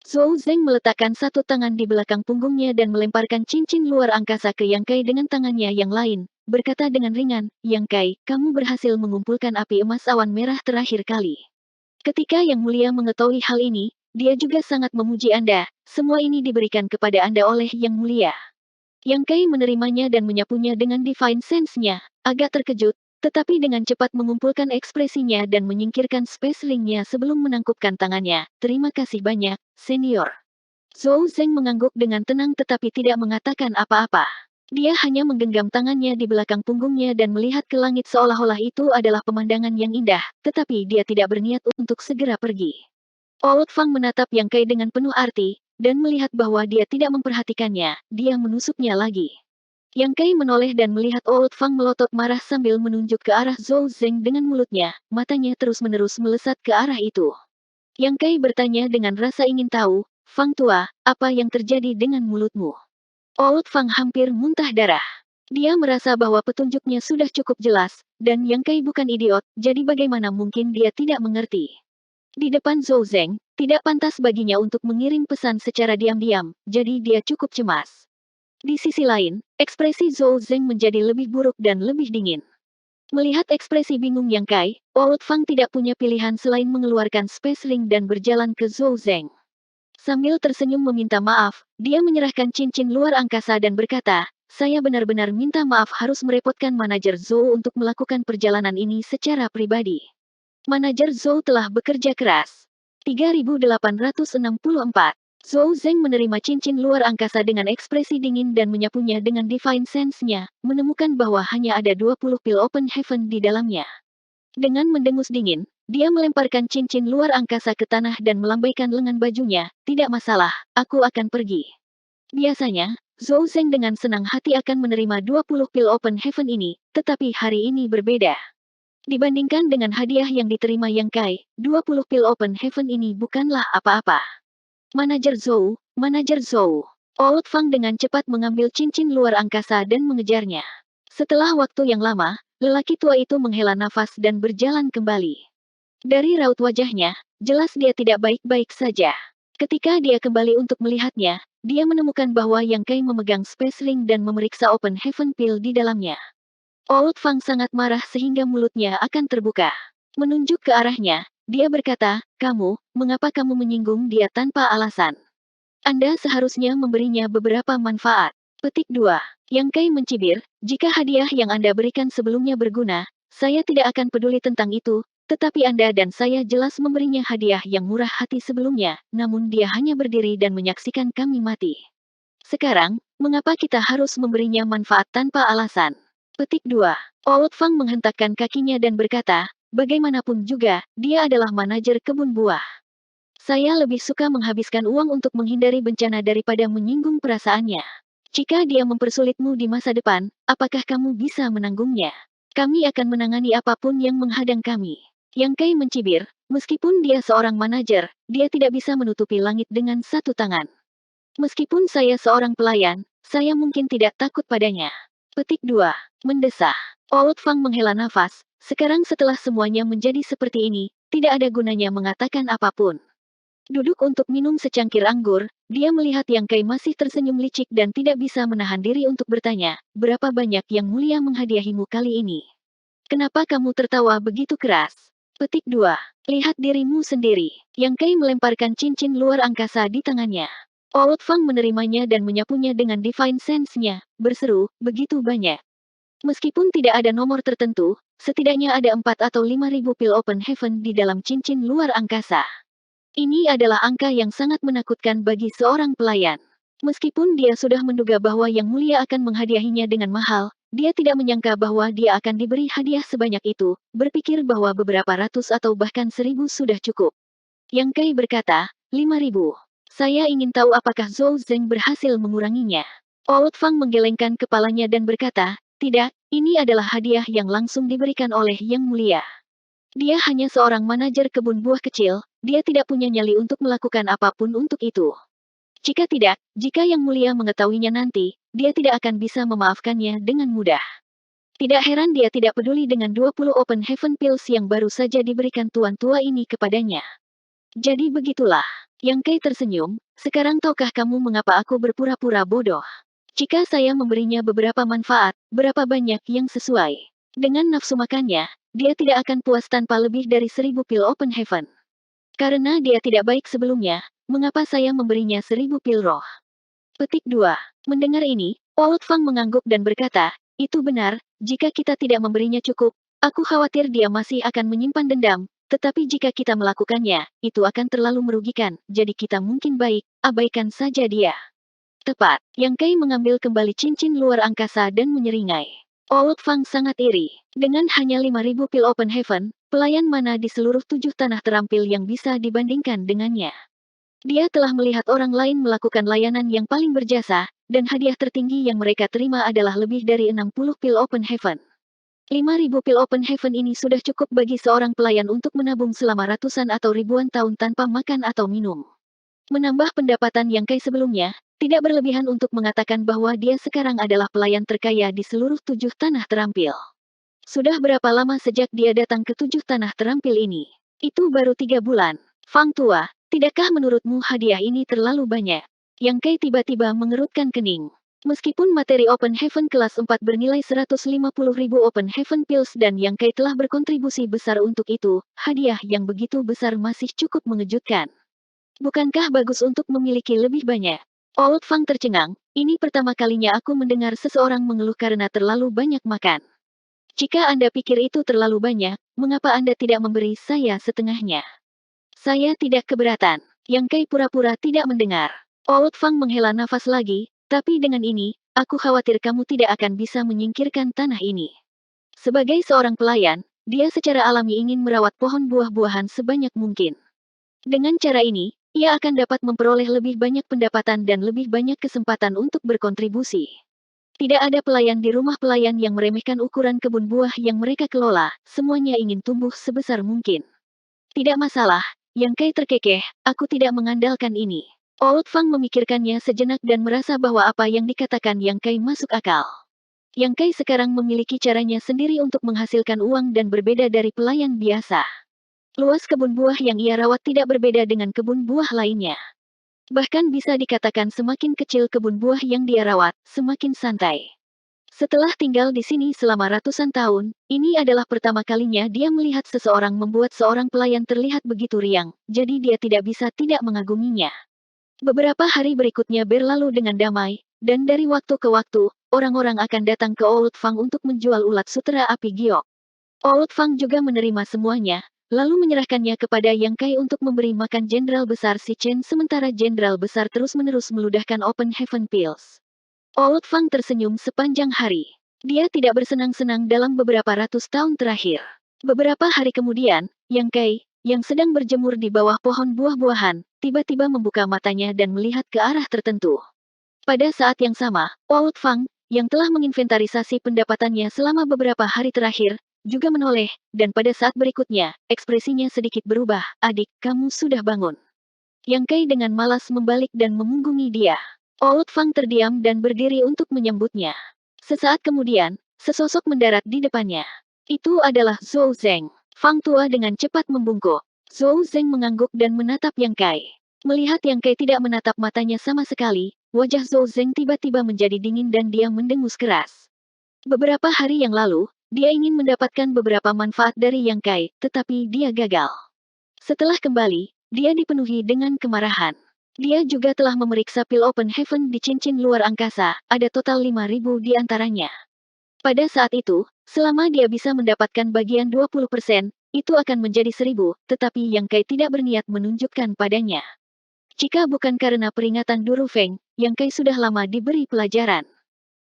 Zhou Zeng meletakkan satu tangan di belakang punggungnya dan melemparkan cincin luar angkasa ke Yang Kai dengan tangannya yang lain, berkata dengan ringan, Yang Kai, kamu berhasil mengumpulkan api emas awan merah terakhir kali. Ketika Yang Mulia mengetahui hal ini, dia juga sangat memuji Anda, semua ini diberikan kepada Anda oleh Yang Mulia. Yang Kai menerimanya dan menyapunya dengan Divine Sense-nya, agak terkejut, tetapi dengan cepat mengumpulkan ekspresinya dan menyingkirkan Space Ring-nya sebelum menangkupkan tangannya. Terima kasih banyak, senior. Zhou Zeng mengangguk dengan tenang tetapi tidak mengatakan apa-apa. Dia hanya menggenggam tangannya di belakang punggungnya dan melihat ke langit seolah-olah itu adalah pemandangan yang indah, tetapi dia tidak berniat untuk segera pergi. Old Fang menatap Yang Kai dengan penuh arti, dan melihat bahwa dia tidak memperhatikannya, dia menusuknya lagi. Yang Kai menoleh dan melihat Old Fang melotot marah sambil menunjuk ke arah Zhou Zeng dengan mulutnya, matanya terus-menerus melesat ke arah itu. Yang Kai bertanya dengan rasa ingin tahu, Fang tua, apa yang terjadi dengan mulutmu? Old Fang hampir muntah darah. Dia merasa bahwa petunjuknya sudah cukup jelas, dan Yang Kai bukan idiot, jadi bagaimana mungkin dia tidak mengerti. Di depan Zhou Zeng, tidak pantas baginya untuk mengirim pesan secara diam-diam, jadi dia cukup cemas. Di sisi lain, ekspresi Zhou Zeng menjadi lebih buruk dan lebih dingin. Melihat ekspresi bingung Yang Kai, Old Fang tidak punya pilihan selain mengeluarkan Space Ring dan berjalan ke Zhou Zeng. Sambil tersenyum meminta maaf, dia menyerahkan cincin luar angkasa dan berkata, saya benar-benar minta maaf harus merepotkan manajer Zhou untuk melakukan perjalanan ini secara pribadi. Manajer Zhou telah bekerja keras. 3864. Zhou Zeng menerima cincin luar angkasa dengan ekspresi dingin dan menyapunya dengan Divine Sense-nya, menemukan bahwa hanya ada 20 pil Open Heaven di dalamnya. Dengan mendengus dingin, dia melemparkan cincin luar angkasa ke tanah dan melambaikan lengan bajunya, tidak masalah, aku akan pergi. Biasanya, Zhou Zeng dengan senang hati akan menerima 20 pil Open Heaven ini, tetapi hari ini berbeda. Dibandingkan dengan hadiah yang diterima Yang Kai, 20 pil Open Heaven ini bukanlah apa-apa. Manajer Zhou. Old Fang dengan cepat mengambil cincin luar angkasa dan mengejarnya. Setelah waktu yang lama, lelaki tua itu menghela nafas dan berjalan kembali. Dari raut wajahnya, jelas dia tidak baik-baik saja. Ketika dia kembali untuk melihatnya, dia menemukan bahwa Yang Kai memegang Space Ring dan memeriksa Open Heaven Pill di dalamnya. Old Fang sangat marah sehingga mulutnya akan terbuka. Menunjuk ke arahnya, dia berkata, mengapa kamu menyinggung dia tanpa alasan? Anda seharusnya memberinya beberapa manfaat. Petik 2. Yang Kai mencibir, jika hadiah yang Anda berikan sebelumnya berguna, saya tidak akan peduli tentang itu, tetapi Anda dan saya jelas memberinya hadiah yang murah hati sebelumnya, namun dia hanya berdiri dan menyaksikan kami mati. Sekarang, mengapa kita harus memberinya manfaat tanpa alasan? Petik 2. Old Fang menghentakkan kakinya dan berkata, bagaimanapun juga, dia adalah manajer kebun buah. Saya lebih suka menghabiskan uang untuk menghindari bencana daripada menyinggung perasaannya. Jika dia mempersulitmu di masa depan, apakah kamu bisa menanggungnya? Kami akan menangani apapun yang menghadang kami. Yang Kai mencibir, meskipun dia seorang manajer, dia tidak bisa menutupi langit dengan satu tangan. Meskipun saya seorang pelayan, saya mungkin tidak takut padanya. Petik 2. Mendesah. Old Fang menghela nafas, sekarang setelah semuanya menjadi seperti ini, tidak ada gunanya mengatakan apapun. Duduk untuk minum secangkir anggur, dia melihat Yang Kai masih tersenyum licik dan tidak bisa menahan diri untuk bertanya, berapa banyak Yang Mulia menghadiahimu kali ini? Kenapa kamu tertawa begitu keras? Petik 2. Lihat dirimu sendiri. Yang Kai melemparkan cincin luar angkasa di tangannya. Old Fang menerimanya dan menyapunya dengan Divine Sense-nya, berseru, begitu banyak. Meskipun tidak ada nomor tertentu, setidaknya ada 4 atau 5.000 pil Open Heaven di dalam cincin luar angkasa. Ini adalah angka yang sangat menakutkan bagi seorang pelayan. Meskipun dia sudah menduga bahwa Yang Mulia akan menghadiahinya dengan mahal, dia tidak menyangka bahwa dia akan diberi hadiah sebanyak itu, berpikir bahwa beberapa ratus atau bahkan 1.000 sudah cukup. Yang Kai berkata, 5.000. Saya ingin tahu apakah Zhou Zeng berhasil menguranginya. Old Fang menggelengkan kepalanya dan berkata, tidak, ini adalah hadiah yang langsung diberikan oleh Yang Mulia. Dia hanya seorang manajer kebun buah kecil, dia tidak punya nyali untuk melakukan apapun untuk itu. Jika Yang Mulia mengetahuinya nanti, dia tidak akan bisa memaafkannya dengan mudah. Tidak heran dia tidak peduli dengan 20 Open Heaven Pills yang baru saja diberikan tuan tua ini kepadanya. Jadi begitulah. Yang Kai tersenyum, sekarang tahukah kamu mengapa aku berpura-pura bodoh? Jika saya memberinya beberapa manfaat, berapa banyak yang sesuai dengan nafsu makannya, dia tidak akan puas tanpa lebih dari 1.000 pil Open Heaven. Karena dia tidak baik sebelumnya, mengapa saya memberinya 1.000 pil roh? Petik 2. Mendengar ini, Old Fang mengangguk dan berkata, itu benar, jika kita tidak memberinya cukup, aku khawatir dia masih akan menyimpan dendam, tetapi jika kita melakukannya, itu akan terlalu merugikan, jadi kita mungkin baik, abaikan saja dia. Tepat, Yang Kai mengambil kembali cincin luar angkasa dan menyeringai. Old Fang sangat iri. Dengan hanya 5.000 pil Open Heaven, pelayan mana di seluruh 7 tanah terampil yang bisa dibandingkan dengannya. Dia telah melihat orang lain melakukan layanan yang paling berjasa, dan hadiah tertinggi yang mereka terima adalah lebih dari 60 pil Open Heaven. 5.000 pil Open Heaven ini sudah cukup bagi seorang pelayan untuk menabung selama ratusan atau ribuan tahun tanpa makan atau minum. Menambah pendapatan Yang Kai sebelumnya, tidak berlebihan untuk mengatakan bahwa dia sekarang adalah pelayan terkaya di seluruh 7 tanah terampil. Sudah berapa lama sejak dia datang ke 7 tanah terampil ini? Itu baru 3 bulan. Fang tua, tidakkah menurutmu hadiah ini terlalu banyak? Yang Kai tiba-tiba mengerutkan kening. Meskipun materi Open Heaven kelas 4 bernilai 150.000 Open Heaven Pills dan Yang Kai telah berkontribusi besar untuk itu, hadiah yang begitu besar masih cukup mengejutkan. Bukankah bagus untuk memiliki lebih banyak? Old Fang tercengang, ini pertama kalinya aku mendengar seseorang mengeluh karena terlalu banyak makan. Jika Anda pikir itu terlalu banyak, mengapa Anda tidak memberi saya setengahnya? Saya tidak keberatan. Yang Kai pura-pura tidak mendengar. Old Fang menghela nafas lagi, tapi dengan ini, aku khawatir kamu tidak akan bisa menyingkirkan tanah ini. Sebagai seorang pelayan, dia secara alami ingin merawat pohon buah-buahan sebanyak mungkin. Dengan cara ini, ia akan dapat memperoleh lebih banyak pendapatan dan lebih banyak kesempatan untuk berkontribusi. Tidak ada pelayan di rumah pelayan yang meremehkan ukuran kebun buah yang mereka kelola, semuanya ingin tumbuh sebesar mungkin. Tidak masalah, Yang Kai terkekeh, aku tidak mengandalkan ini. Old Fang memikirkannya sejenak dan merasa bahwa apa yang dikatakan Yang Kai masuk akal. Yang Kai sekarang memiliki caranya sendiri untuk menghasilkan uang dan berbeda dari pelayan biasa. Luas kebun buah yang ia rawat tidak berbeda dengan kebun buah lainnya. Bahkan bisa dikatakan semakin kecil kebun buah yang dia rawat, semakin santai. Setelah tinggal di sini selama ratusan tahun, ini adalah pertama kalinya dia melihat seseorang membuat seorang pelayan terlihat begitu riang, jadi dia tidak bisa tidak mengaguminya. Beberapa hari berikutnya berlalu dengan damai, dan dari waktu ke waktu, orang-orang akan datang ke Old Fang untuk menjual ulat sutera api giok. Old Fang juga menerima semuanya, lalu menyerahkannya kepada Yang Kai untuk memberi makan Jenderal Besar Si Chen sementara Jenderal Besar terus-menerus meludahkan Open Heaven Pills. Old Fang tersenyum sepanjang hari. Dia tidak bersenang-senang dalam beberapa ratus tahun terakhir. Beberapa hari kemudian, Yang Kai, yang sedang berjemur di bawah pohon buah-buahan, tiba-tiba membuka matanya dan melihat ke arah tertentu. Pada saat yang sama, Old Fang, yang telah menginventarisasi pendapatannya selama beberapa hari terakhir, juga menoleh, dan pada saat berikutnya, ekspresinya sedikit berubah. Adik, kamu sudah bangun. Yang Kai dengan malas membalik dan memunggungi dia. Old Fang terdiam dan berdiri untuk menyambutnya. Sesaat kemudian, sesosok mendarat di depannya. Itu adalah Zhou Zeng. Fang tua dengan cepat membungkuk. Zhou Zeng mengangguk dan menatap Yang Kai. Melihat Yang Kai tidak menatap matanya sama sekali, wajah Zhou Zeng tiba-tiba menjadi dingin dan dia mendengus keras. Beberapa hari yang lalu, dia ingin mendapatkan beberapa manfaat dari Yang Kai, tetapi dia gagal. Setelah kembali, dia dipenuhi dengan kemarahan. Dia juga telah memeriksa pil Open Heaven di cincin luar angkasa, ada total 5.000 di antaranya. Pada saat itu, selama dia bisa mendapatkan bagian 20%, itu akan menjadi 1.000, tetapi Yang Kai tidak berniat menunjukkan padanya. Jika bukan karena peringatan Duru Feng, Yang Kai sudah lama diberi pelajaran.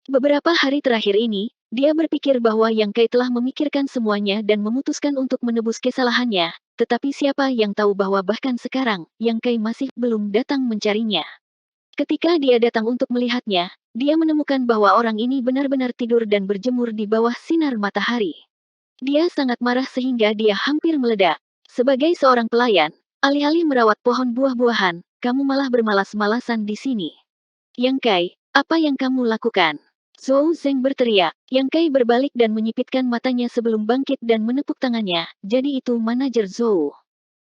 Beberapa hari terakhir ini, dia berpikir bahwa Yang Kai telah memikirkan semuanya dan memutuskan untuk menebus kesalahannya, tetapi siapa yang tahu bahwa bahkan sekarang, Yang Kai masih belum datang mencarinya. Ketika dia datang untuk melihatnya, dia menemukan bahwa orang ini benar-benar tidur dan berjemur di bawah sinar matahari. Dia sangat marah sehingga dia hampir meledak. Sebagai seorang pelayan, alih-alih merawat pohon buah-buahan, kamu malah bermalas-malasan di sini. Yang Kai, apa yang kamu lakukan? Zhou Zeng berteriak. Yang Kai berbalik dan menyipitkan matanya sebelum bangkit dan menepuk tangannya. Jadi itu manajer Zhou.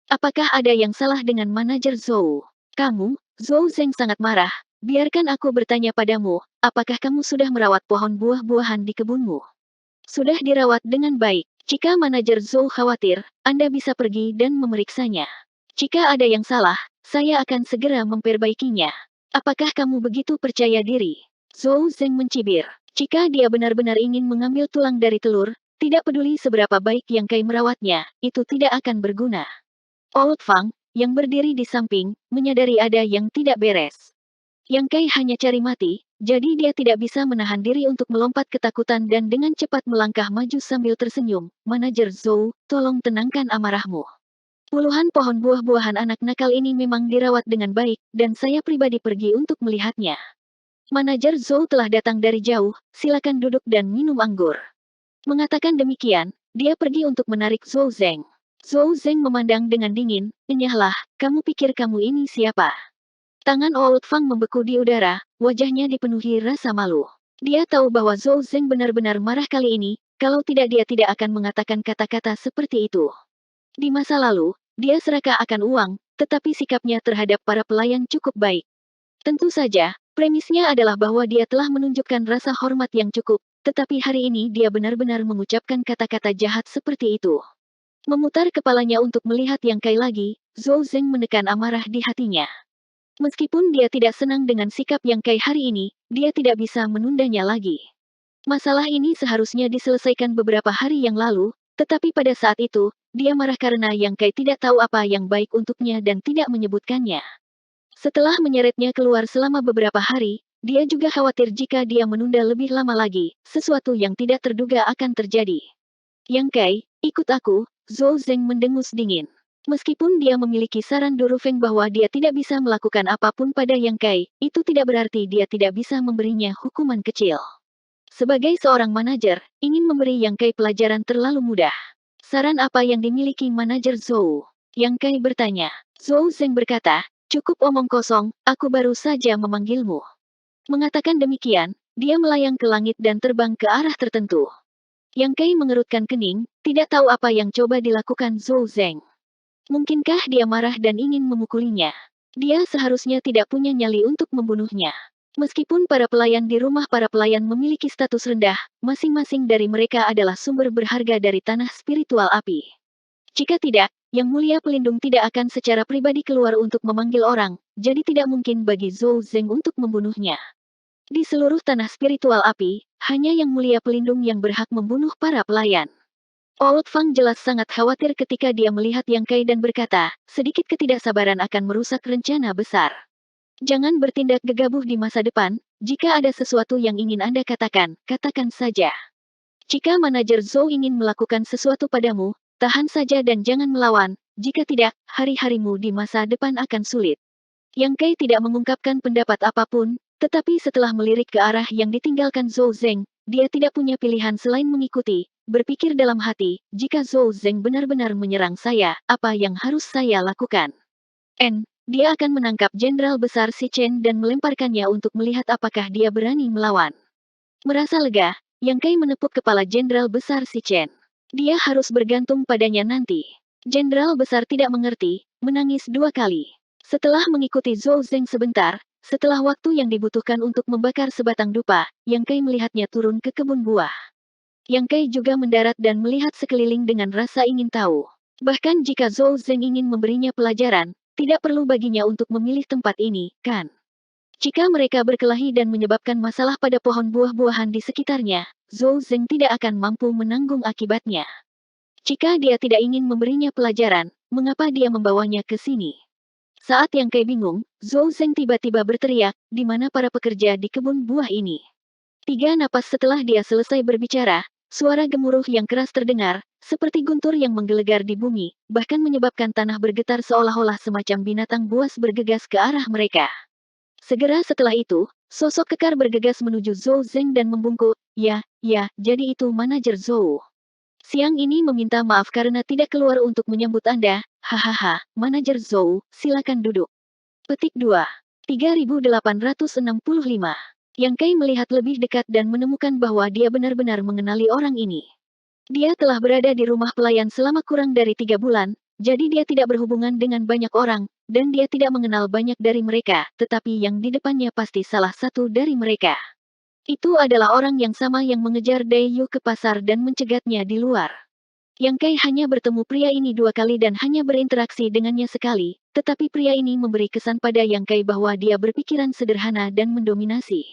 Apakah ada yang salah dengan manajer Zhou? Kamu, Zhou Zeng sangat marah. Biarkan aku bertanya padamu, apakah kamu sudah merawat pohon buah-buahan di kebunmu? Sudah dirawat dengan baik. Jika manajer Zhou khawatir, Anda bisa pergi dan memeriksanya. Jika ada yang salah, saya akan segera memperbaikinya. Apakah kamu begitu percaya diri? Zhou Zeng mencibir. Jika dia benar-benar ingin mengambil tulang dari telur, tidak peduli seberapa baik Yang Kai merawatnya, itu tidak akan berguna. Old Fang, yang berdiri di samping, menyadari ada yang tidak beres. Yang Kai hanya cari mati, jadi dia tidak bisa menahan diri untuk melompat ketakutan dan dengan cepat melangkah maju sambil tersenyum. Manajer Zhou, tolong tenangkan amarahmu. Puluhan pohon buah-buahan anak nakal ini memang dirawat dengan baik, dan saya pribadi pergi untuk melihatnya. Manajer Zhou telah datang dari jauh, silakan duduk dan minum anggur. Mengatakan demikian, dia pergi untuk menarik Zhou Zeng. Zhou Zeng memandang dengan dingin, "Enyahlah, kamu pikir kamu ini siapa?" Tangan Old Fang membeku di udara, wajahnya dipenuhi rasa malu. Dia tahu bahwa Zhou Zeng benar-benar marah kali ini, kalau tidak dia tidak akan mengatakan kata-kata seperti itu. Di masa lalu, dia serakah akan uang, tetapi sikapnya terhadap para pelayan cukup baik. Tentu saja, premisnya adalah bahwa dia telah menunjukkan rasa hormat yang cukup, tetapi hari ini dia benar-benar mengucapkan kata-kata jahat seperti itu. Memutar kepalanya untuk melihat Yang Kai lagi, Zhou Zeng menekan amarah di hatinya. Meskipun dia tidak senang dengan sikap Yang Kai hari ini, dia tidak bisa menundanya lagi. Masalah ini seharusnya diselesaikan beberapa hari yang lalu, tetapi pada saat itu, dia marah karena Yang Kai tidak tahu apa yang baik untuknya dan tidak menyebutkannya. Setelah menyeretnya keluar selama beberapa hari, dia juga khawatir jika dia menunda lebih lama lagi, sesuatu yang tidak terduga akan terjadi. Yang Kai, ikut aku, Zhou Zeng mendengus dingin. Meskipun dia memiliki saran Durufeng bahwa dia tidak bisa melakukan apapun pada Yang Kai, itu tidak berarti dia tidak bisa memberinya hukuman kecil. Sebagai seorang manajer, ingin memberi Yang Kai pelajaran terlalu mudah. Saran apa yang dimiliki manajer Zhou? Yang Kai bertanya. Zhou Zeng berkata, cukup omong kosong, aku baru saja memanggilmu. Mengatakan demikian, dia melayang ke langit dan terbang ke arah tertentu. Yang Kai mengerutkan kening, tidak tahu apa yang coba dilakukan Zhou Zeng. Mungkinkah dia marah dan ingin memukulinya? Dia seharusnya tidak punya nyali untuk membunuhnya. Meskipun para pelayan di rumah para pelayan memiliki status rendah, masing-masing dari mereka adalah sumber berharga dari tanah spiritual api. Jika tidak, Yang Mulia Pelindung tidak akan secara pribadi keluar untuk memanggil orang, jadi tidak mungkin bagi Zhou Zeng untuk membunuhnya. Di seluruh tanah spiritual api, hanya Yang Mulia Pelindung yang berhak membunuh para pelayan. Old Fang jelas sangat khawatir ketika dia melihat Yang Kai dan berkata, sedikit ketidaksabaran akan merusak rencana besar. Jangan bertindak gegabah di masa depan, jika ada sesuatu yang ingin Anda katakan, katakan saja. Jika manajer Zhou ingin melakukan sesuatu padamu, tahan saja dan jangan melawan, jika tidak, hari-harimu di masa depan akan sulit. Yang Kai tidak mengungkapkan pendapat apapun, tetapi setelah melirik ke arah yang ditinggalkan Zhou Zeng, dia tidak punya pilihan selain mengikuti, berpikir dalam hati, jika Zhou Zeng benar-benar menyerang saya, apa yang harus saya lakukan? Dia akan menangkap Jenderal Besar Si Chen dan melemparkannya untuk melihat apakah dia berani melawan. Merasa lega, Yang Kai menepuk kepala Jenderal Besar Si Chen. Dia harus bergantung padanya nanti. Jenderal Besar tidak mengerti, menangis 2 kali. Setelah mengikuti Zhou Zeng sebentar, setelah waktu yang dibutuhkan untuk membakar sebatang dupa, Yang Kai melihatnya turun ke kebun buah. Yang Kai juga mendarat dan melihat sekeliling dengan rasa ingin tahu. Bahkan jika Zhou Zeng ingin memberinya pelajaran, tidak perlu baginya untuk memilih tempat ini, kan? Jika mereka berkelahi dan menyebabkan masalah pada pohon buah-buahan di sekitarnya, Zhou Zeng tidak akan mampu menanggung akibatnya. Jika dia tidak ingin memberinya pelajaran, mengapa dia membawanya ke sini? Saat Yang Kai bingung, Zhou Zeng tiba-tiba berteriak, di mana para pekerja di kebun buah ini? 3 napas setelah dia selesai berbicara, suara gemuruh yang keras terdengar, seperti guntur yang menggelegar di bumi, bahkan menyebabkan tanah bergetar seolah-olah semacam binatang buas bergegas ke arah mereka. Segera setelah itu, sosok kekar bergegas menuju Zhou Zeng dan membungkuk, ya, jadi itu manajer Zhou. Siang ini meminta maaf karena tidak keluar untuk menyambut Anda, hahaha, manajer Zhou, silakan duduk. Petik 2. 3865. Yang Kai melihat lebih dekat dan menemukan bahwa dia benar-benar mengenali orang ini. Dia telah berada di rumah pelayan selama kurang dari 3 bulan, jadi dia tidak berhubungan dengan banyak orang, dan dia tidak mengenal banyak dari mereka, tetapi yang di depannya pasti salah satu dari mereka. Itu adalah orang yang sama yang mengejar Daeyu ke pasar dan mencegatnya di luar. Yang Kai hanya bertemu pria ini 2 kali dan hanya berinteraksi dengannya sekali, tetapi pria ini memberi kesan pada Yang Kai bahwa dia berpikiran sederhana dan mendominasi.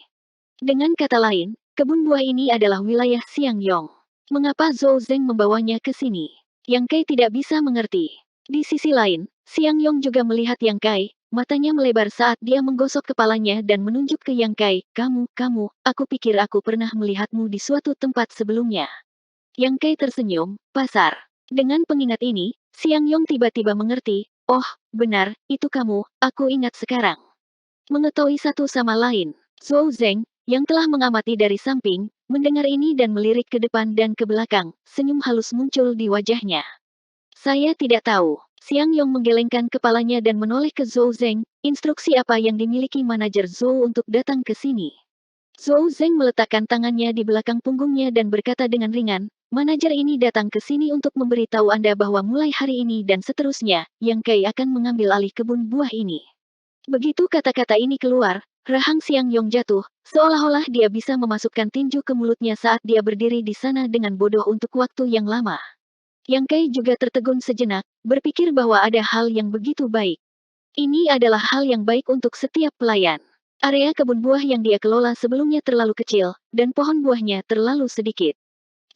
Dengan kata lain, kebun buah ini adalah wilayah Xiang Yong. Mengapa Zhou Zeng membawanya ke sini? Yang Kai tidak bisa mengerti. Di sisi lain, Xiang Yong juga melihat Yang Kai, matanya melebar saat dia menggosok kepalanya dan menunjuk ke Yang Kai, kamu, aku pikir aku pernah melihatmu di suatu tempat sebelumnya. Yang Kai tersenyum, pasar. Dengan pengingat ini, Xiang Yong tiba-tiba mengerti, oh, benar, itu kamu, aku ingat sekarang. Mengetahui satu sama lain, Zhou Zeng, yang telah mengamati dari samping, mendengar ini dan melirik ke depan dan ke belakang, senyum halus muncul di wajahnya. Saya tidak tahu. Xiang Yong menggelengkan kepalanya dan menoleh ke Zhou Zeng, instruksi apa yang dimiliki manajer Zhou untuk datang ke sini. Zhou Zeng meletakkan tangannya di belakang punggungnya dan berkata dengan ringan, manajer ini datang ke sini untuk memberitahu Anda bahwa mulai hari ini dan seterusnya, Yang Kai akan mengambil alih kebun buah ini. Begitu kata-kata ini keluar, rahang Xiang Yong jatuh, seolah-olah dia bisa memasukkan tinju ke mulutnya saat dia berdiri di sana dengan bodoh untuk waktu yang lama. Yang Kai juga tertegun sejenak, berpikir bahwa ada hal yang begitu baik. Ini adalah hal yang baik untuk setiap pelayan. Area kebun buah yang dia kelola sebelumnya terlalu kecil, dan pohon buahnya terlalu sedikit.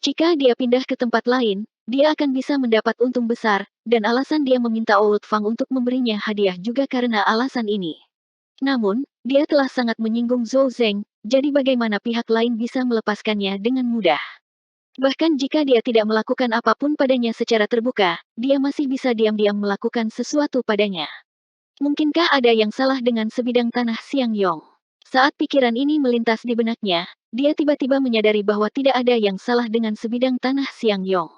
Jika dia pindah ke tempat lain, dia akan bisa mendapat untung besar, dan alasan dia meminta Old Fang untuk memberinya hadiah juga karena alasan ini. Namun, dia telah sangat menyinggung Zhou Zeng, jadi bagaimana pihak lain bisa melepaskannya dengan mudah. Bahkan jika dia tidak melakukan apapun padanya secara terbuka, dia masih bisa diam-diam melakukan sesuatu padanya. Mungkinkah ada yang salah dengan sebidang tanah Xiang Yong? Saat pikiran ini melintas di benaknya, dia tiba-tiba menyadari bahwa tidak ada yang salah dengan sebidang tanah Xiang Yong.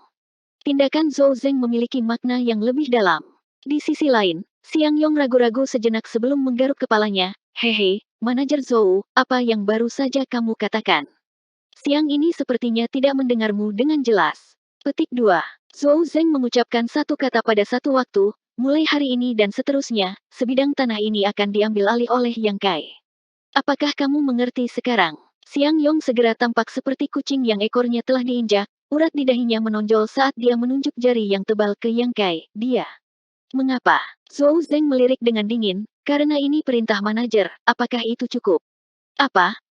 Tindakan Zhou Zeng memiliki makna yang lebih dalam. Di sisi lain, Xiang Yong ragu-ragu sejenak sebelum menggaruk kepalanya. Hehe, manajer Zhou, apa yang baru saja kamu katakan? Siang ini sepertinya tidak mendengarmu dengan jelas. Petik 2. Zhou Zeng mengucapkan satu kata pada satu waktu, mulai hari ini dan seterusnya, sebidang tanah ini akan diambil alih oleh Yang Kai. Apakah kamu mengerti sekarang? Xiang Yong segera tampak seperti kucing yang ekornya telah diinjak, urat di dahinya menonjol saat dia menunjuk jari yang tebal ke Yang Kai. Dia. Mengapa? Zhou Zeng melirik dengan dingin, karena ini perintah manajer, apakah itu cukup?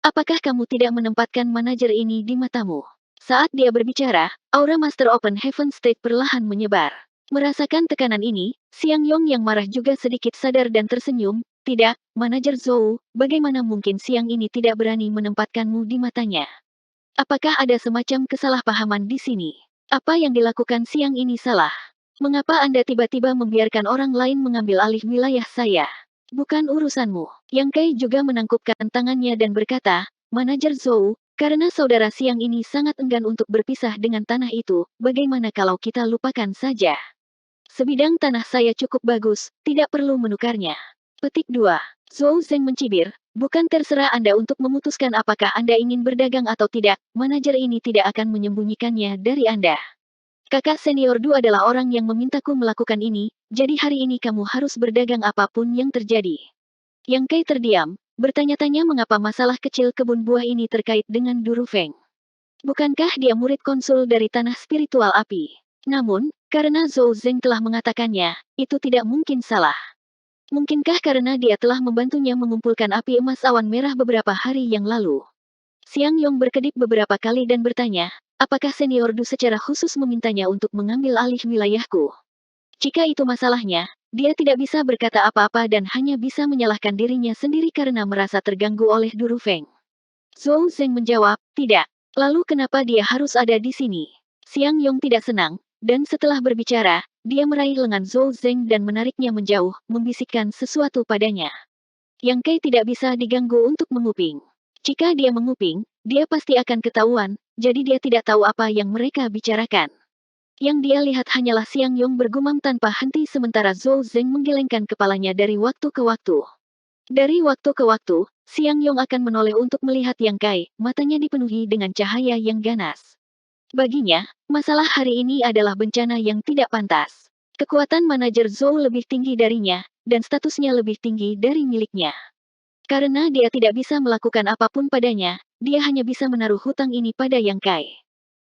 Apakah kamu tidak menempatkan manajer ini di matamu? Saat dia berbicara, aura Master Open Heaven State perlahan menyebar. Merasakan tekanan ini, Xiang Yong yang marah juga sedikit sadar dan tersenyum. Tidak, manajer Zhou, bagaimana mungkin siang ini tidak berani menempatkanmu di matanya? Apakah ada semacam kesalahpahaman di sini? Apa yang dilakukan siang ini salah? Mengapa Anda tiba-tiba membiarkan orang lain mengambil alih wilayah saya? Bukan urusanmu. Yang Kai juga menangkupkan tangannya dan berkata, manajer Zhou, karena saudara siang ini sangat enggan untuk berpisah dengan tanah itu, bagaimana kalau kita lupakan saja? Sebidang tanah saya cukup bagus, tidak perlu menukarnya. Petik 2. Zhou Zeng mencibir, bukan terserah Anda untuk memutuskan apakah Anda ingin berdagang atau tidak, manajer ini tidak akan menyembunyikannya dari Anda. Kakak senior Du adalah orang yang memintaku melakukan ini, jadi hari ini kamu harus berdagang apapun yang terjadi. Yang Kai terdiam, bertanya-tanya mengapa masalah kecil kebun buah ini terkait dengan Du Rufeng. Bukankah dia murid konsul dari tanah spiritual api? Namun, karena Zhou Zeng telah mengatakannya, itu tidak mungkin salah. Mungkinkah karena dia telah membantunya mengumpulkan api emas awan merah beberapa hari yang lalu? Xiang Yong berkedip beberapa kali dan bertanya, apakah senior Du secara khusus memintanya untuk mengambil alih wilayahku? Jika itu masalahnya, dia tidak bisa berkata apa-apa dan hanya bisa menyalahkan dirinya sendiri karena merasa terganggu oleh Du Rufeng. Zhou Zeng menjawab, tidak. Lalu kenapa dia harus ada di sini? Xiang Yong tidak senang, dan setelah berbicara, dia meraih lengan Zhou Zeng dan menariknya menjauh, membisikkan sesuatu padanya. Yang Kai tidak bisa diganggu untuk menguping. Jika dia menguping, dia pasti akan ketahuan, jadi dia tidak tahu apa yang mereka bicarakan. Yang dia lihat hanyalah Xiang Yong bergumam tanpa henti sementara Zhou Zeng menggelengkan kepalanya dari waktu ke waktu. Dari waktu ke waktu, Xiang Yong akan menoleh untuk melihat Yang Kai, matanya dipenuhi dengan cahaya yang ganas. Baginya, masalah hari ini adalah bencana yang tidak pantas. Kekuatan manajer Zhou lebih tinggi darinya, dan statusnya lebih tinggi dari miliknya. Karena dia tidak bisa melakukan apapun padanya, dia hanya bisa menaruh hutang ini pada Yang Kai.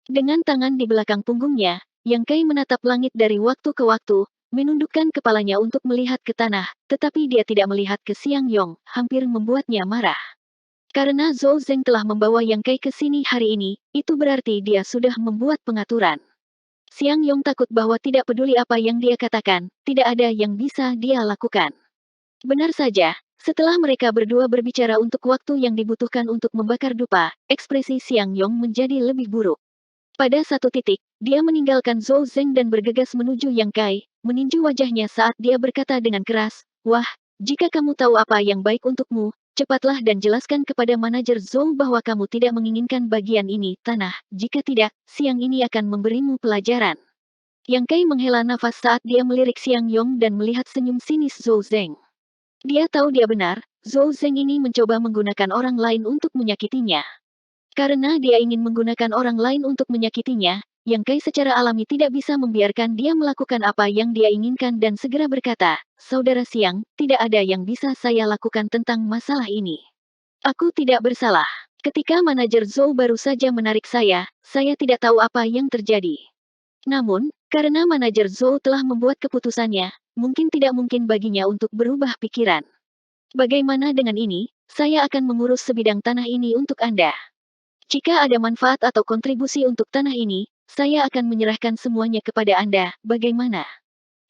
Dengan tangan di belakang punggungnya, Yang Kai menatap langit dari waktu ke waktu, menundukkan kepalanya untuk melihat ke tanah, tetapi dia tidak melihat ke Xiang Yong, hampir membuatnya marah. Karena Zhou Zeng telah membawa Yang Kai ke sini hari ini, itu berarti dia sudah membuat pengaturan. Xiang Yong takut bahwa tidak peduli apa yang dia katakan, tidak ada yang bisa dia lakukan. Benar saja, setelah mereka berdua berbicara untuk waktu yang dibutuhkan untuk membakar dupa, ekspresi Xiang Yong menjadi lebih buruk. Pada satu titik, dia meninggalkan Zhou Zeng dan bergegas menuju Yang Kai, meninju wajahnya saat dia berkata dengan keras, "Wah, jika kamu tahu apa yang baik untukmu, cepatlah dan jelaskan kepada manajer Zhou bahwa kamu tidak menginginkan bagian ini, tanah, jika tidak, siang ini akan memberimu pelajaran." Yang Kai menghela nafas saat dia melirik Xiang Yong dan melihat senyum sinis Zhou Zeng. Dia tahu dia benar, Zhou Zeng ini mencoba menggunakan orang lain untuk menyakitinya. Karena dia ingin menggunakan orang lain untuk menyakitinya, Yang Kai secara alami tidak bisa membiarkan dia melakukan apa yang dia inginkan dan segera berkata, "Saudara Xiang, tidak ada yang bisa saya lakukan tentang masalah ini. Aku tidak bersalah. Ketika manajer Zhou baru saja menarik saya tidak tahu apa yang terjadi. Namun, karena manajer Zhou telah membuat keputusannya, mungkin tidak mungkin baginya untuk berubah pikiran. Bagaimana dengan ini, saya akan mengurus sebidang tanah ini untuk Anda. Jika ada manfaat atau kontribusi untuk tanah ini, saya akan menyerahkan semuanya kepada Anda, bagaimana?"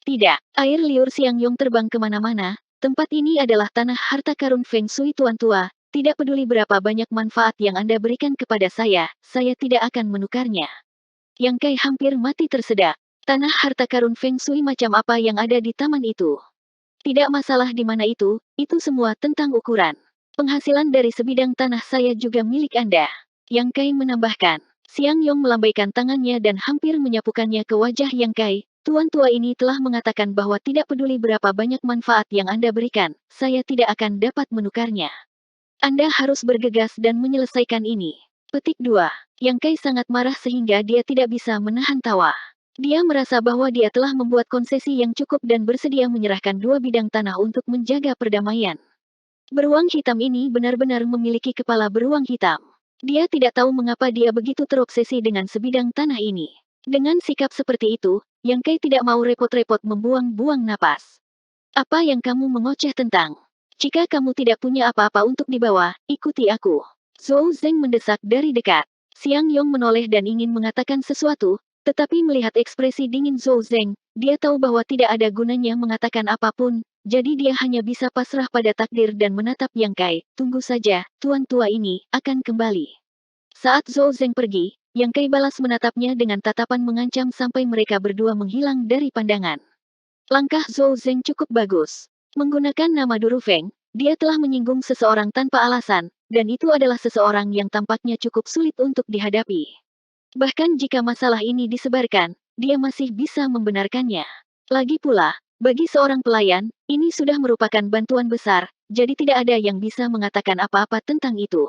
Tidak, air liur Siang Yong terbang kemana-mana, tempat ini adalah tanah harta karun Feng Shui Tuan Tua, tidak peduli berapa banyak manfaat yang Anda berikan kepada saya tidak akan menukarnya. Yang Kai hampir mati tersedak. Tanah harta karun Feng Shui macam apa yang ada di taman itu? Tidak masalah di mana itu semua tentang ukuran. Penghasilan dari sebidang tanah saya juga milik Anda. Yang Kai menambahkan. Xiang Yong melambaikan tangannya dan hampir menyapukannya ke wajah Yang Kai. Tuan tua ini telah mengatakan bahwa tidak peduli berapa banyak manfaat yang Anda berikan, saya tidak akan dapat menukarnya. Anda harus bergegas dan menyelesaikan ini. Petik 2. Yang Kai sangat marah sehingga dia tidak bisa menahan tawa. Dia merasa bahwa dia telah membuat konsesi yang cukup dan bersedia menyerahkan 2 bidang tanah untuk menjaga perdamaian. Beruang hitam ini benar-benar memiliki kepala beruang hitam. Dia tidak tahu mengapa dia begitu terobsesi dengan sebidang tanah ini. Dengan sikap seperti itu, Yang Kai tidak mau repot-repot membuang-buang napas. "Apa yang kamu mengoceh tentang? Jika kamu tidak punya apa-apa untuk dibawa, ikuti aku." Zhou Zeng mendesak dari dekat. Xiang Yong menoleh dan ingin mengatakan sesuatu, tetapi melihat ekspresi dingin Zhou Zeng, dia tahu bahwa tidak ada gunanya mengatakan apapun, jadi dia hanya bisa pasrah pada takdir dan menatap Yang Kai. "Tunggu saja, tuan tua ini akan kembali." Saat Zhou Zeng pergi, Yang Kai balas menatapnya dengan tatapan mengancam sampai mereka berdua menghilang dari pandangan. Langkah Zhou Zeng cukup bagus. Menggunakan nama Durufeng, dia telah menyinggung seseorang tanpa alasan, dan itu adalah seseorang yang tampaknya cukup sulit untuk dihadapi. Bahkan jika masalah ini disebarkan, dia masih bisa membenarkannya. Lagi pula, bagi seorang pelayan, ini sudah merupakan bantuan besar, jadi tidak ada yang bisa mengatakan apa-apa tentang itu.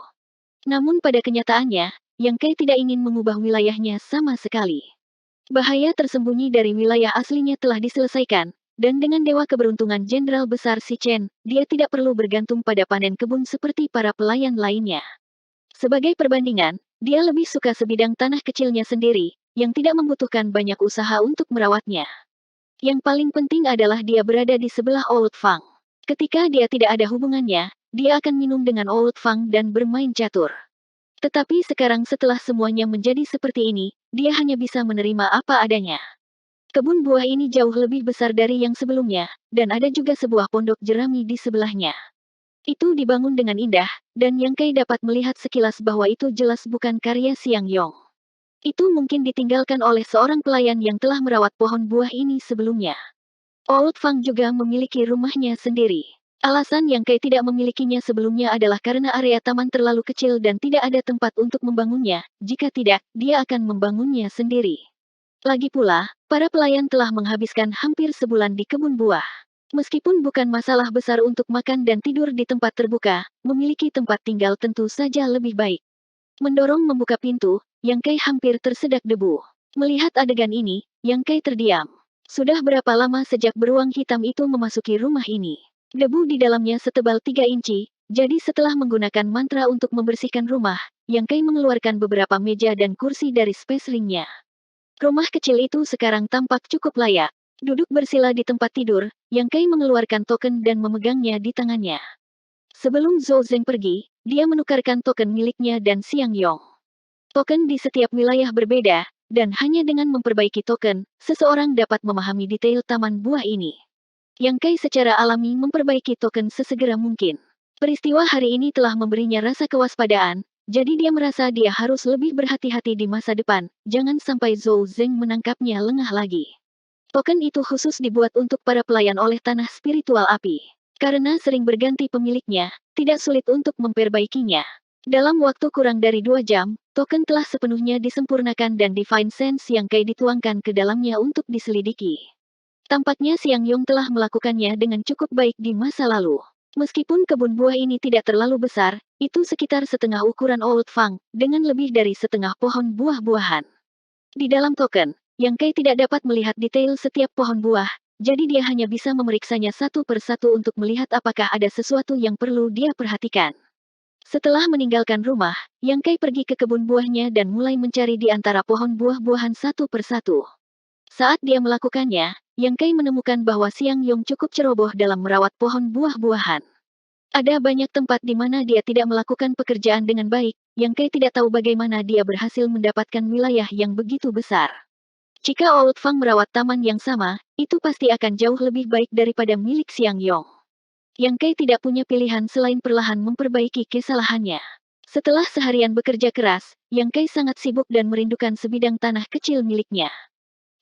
Namun pada kenyataannya, Yang Kai tidak ingin mengubah wilayahnya sama sekali. Bahaya tersembunyi dari wilayah aslinya telah diselesaikan, dan dengan Dewa Keberuntungan Jenderal Besar Si Chen, dia tidak perlu bergantung pada panen kebun seperti para pelayan lainnya. Sebagai perbandingan, dia lebih suka sebidang tanah kecilnya sendiri, yang tidak membutuhkan banyak usaha untuk merawatnya. Yang paling penting adalah dia berada di sebelah Old Fang. Ketika dia tidak ada hubungannya, dia akan minum dengan Old Fang dan bermain catur. Tetapi sekarang setelah semuanya menjadi seperti ini, dia hanya bisa menerima apa adanya. Kebun buah ini jauh lebih besar dari yang sebelumnya, dan ada juga sebuah pondok jerami di sebelahnya. Itu dibangun dengan indah, dan Yang Kai dapat melihat sekilas bahwa itu jelas bukan karya Xiang Yong. Itu mungkin ditinggalkan oleh seorang pelayan yang telah merawat pohon buah ini sebelumnya. Old Fang juga memiliki rumahnya sendiri. Alasan Yang Kai tidak memilikinya sebelumnya adalah karena area taman terlalu kecil dan tidak ada tempat untuk membangunnya, jika tidak, dia akan membangunnya sendiri. Lagi pula, para pelayan telah menghabiskan hampir sebulan di kebun buah. Meskipun bukan masalah besar untuk makan dan tidur di tempat terbuka, memiliki tempat tinggal tentu saja lebih baik. Mendorong membuka pintu, Yang Kai hampir tersedak debu. Melihat adegan ini, Yang Kai terdiam. Sudah berapa lama sejak beruang hitam itu memasuki rumah ini? Debu di dalamnya setebal 3 inci, jadi setelah menggunakan mantra untuk membersihkan rumah, Yang Kai mengeluarkan beberapa meja dan kursi dari spacelingnya. Rumah kecil itu sekarang tampak cukup layak. Duduk bersila di tempat tidur, Yang Kai mengeluarkan token dan memegangnya di tangannya. Sebelum Zhou Zeng pergi, dia menukarkan token miliknya dan Xiang Yong. Token di setiap wilayah berbeda, dan hanya dengan memperbaiki token, seseorang dapat memahami detail taman buah ini. Yang Kai secara alami memperbaiki token sesegera mungkin. Peristiwa hari ini telah memberinya rasa kewaspadaan, jadi dia merasa dia harus lebih berhati-hati di masa depan, jangan sampai Zhou Zeng menangkapnya lengah lagi. Token itu khusus dibuat untuk para pelayan oleh tanah spiritual api. Karena sering berganti pemiliknya, tidak sulit untuk memperbaikinya. Dalam waktu kurang dari 2 jam, token telah sepenuhnya disempurnakan dan Divine Sense yang Kai dituangkan ke dalamnya untuk diselidiki. Tampaknya Siang Yong telah melakukannya dengan cukup baik di masa lalu. Meskipun kebun buah ini tidak terlalu besar, itu sekitar setengah ukuran Old Fang, dengan lebih dari setengah pohon buah-buahan. Di dalam token, Yang Kai tidak dapat melihat detail setiap pohon buah, jadi dia hanya bisa memeriksanya satu persatu untuk melihat apakah ada sesuatu yang perlu dia perhatikan. Setelah meninggalkan rumah, Yang Kai pergi ke kebun buahnya dan mulai mencari di antara pohon buah-buahan satu persatu. Saat dia melakukannya, Yang Kai menemukan bahwa Siang Yong cukup ceroboh dalam merawat pohon buah-buahan. Ada banyak tempat di mana dia tidak melakukan pekerjaan dengan baik, Yang Kai tidak tahu bagaimana dia berhasil mendapatkan wilayah yang begitu besar. Jika Old Fang merawat taman yang sama, itu pasti akan jauh lebih baik daripada milik Siang Yong. Yang Kai tidak punya pilihan selain perlahan memperbaiki kesalahannya. Setelah seharian bekerja keras, Yang Kai sangat sibuk dan merindukan sebidang tanah kecil miliknya.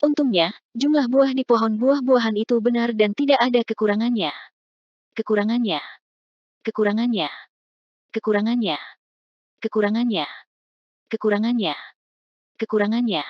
Untungnya, jumlah buah di pohon buah-buahan itu benar dan tidak ada kekurangannya. Kekurangannya. Kekurangannya. Kekurangannya. Kekurangannya. Kekurangannya. Kekurangannya.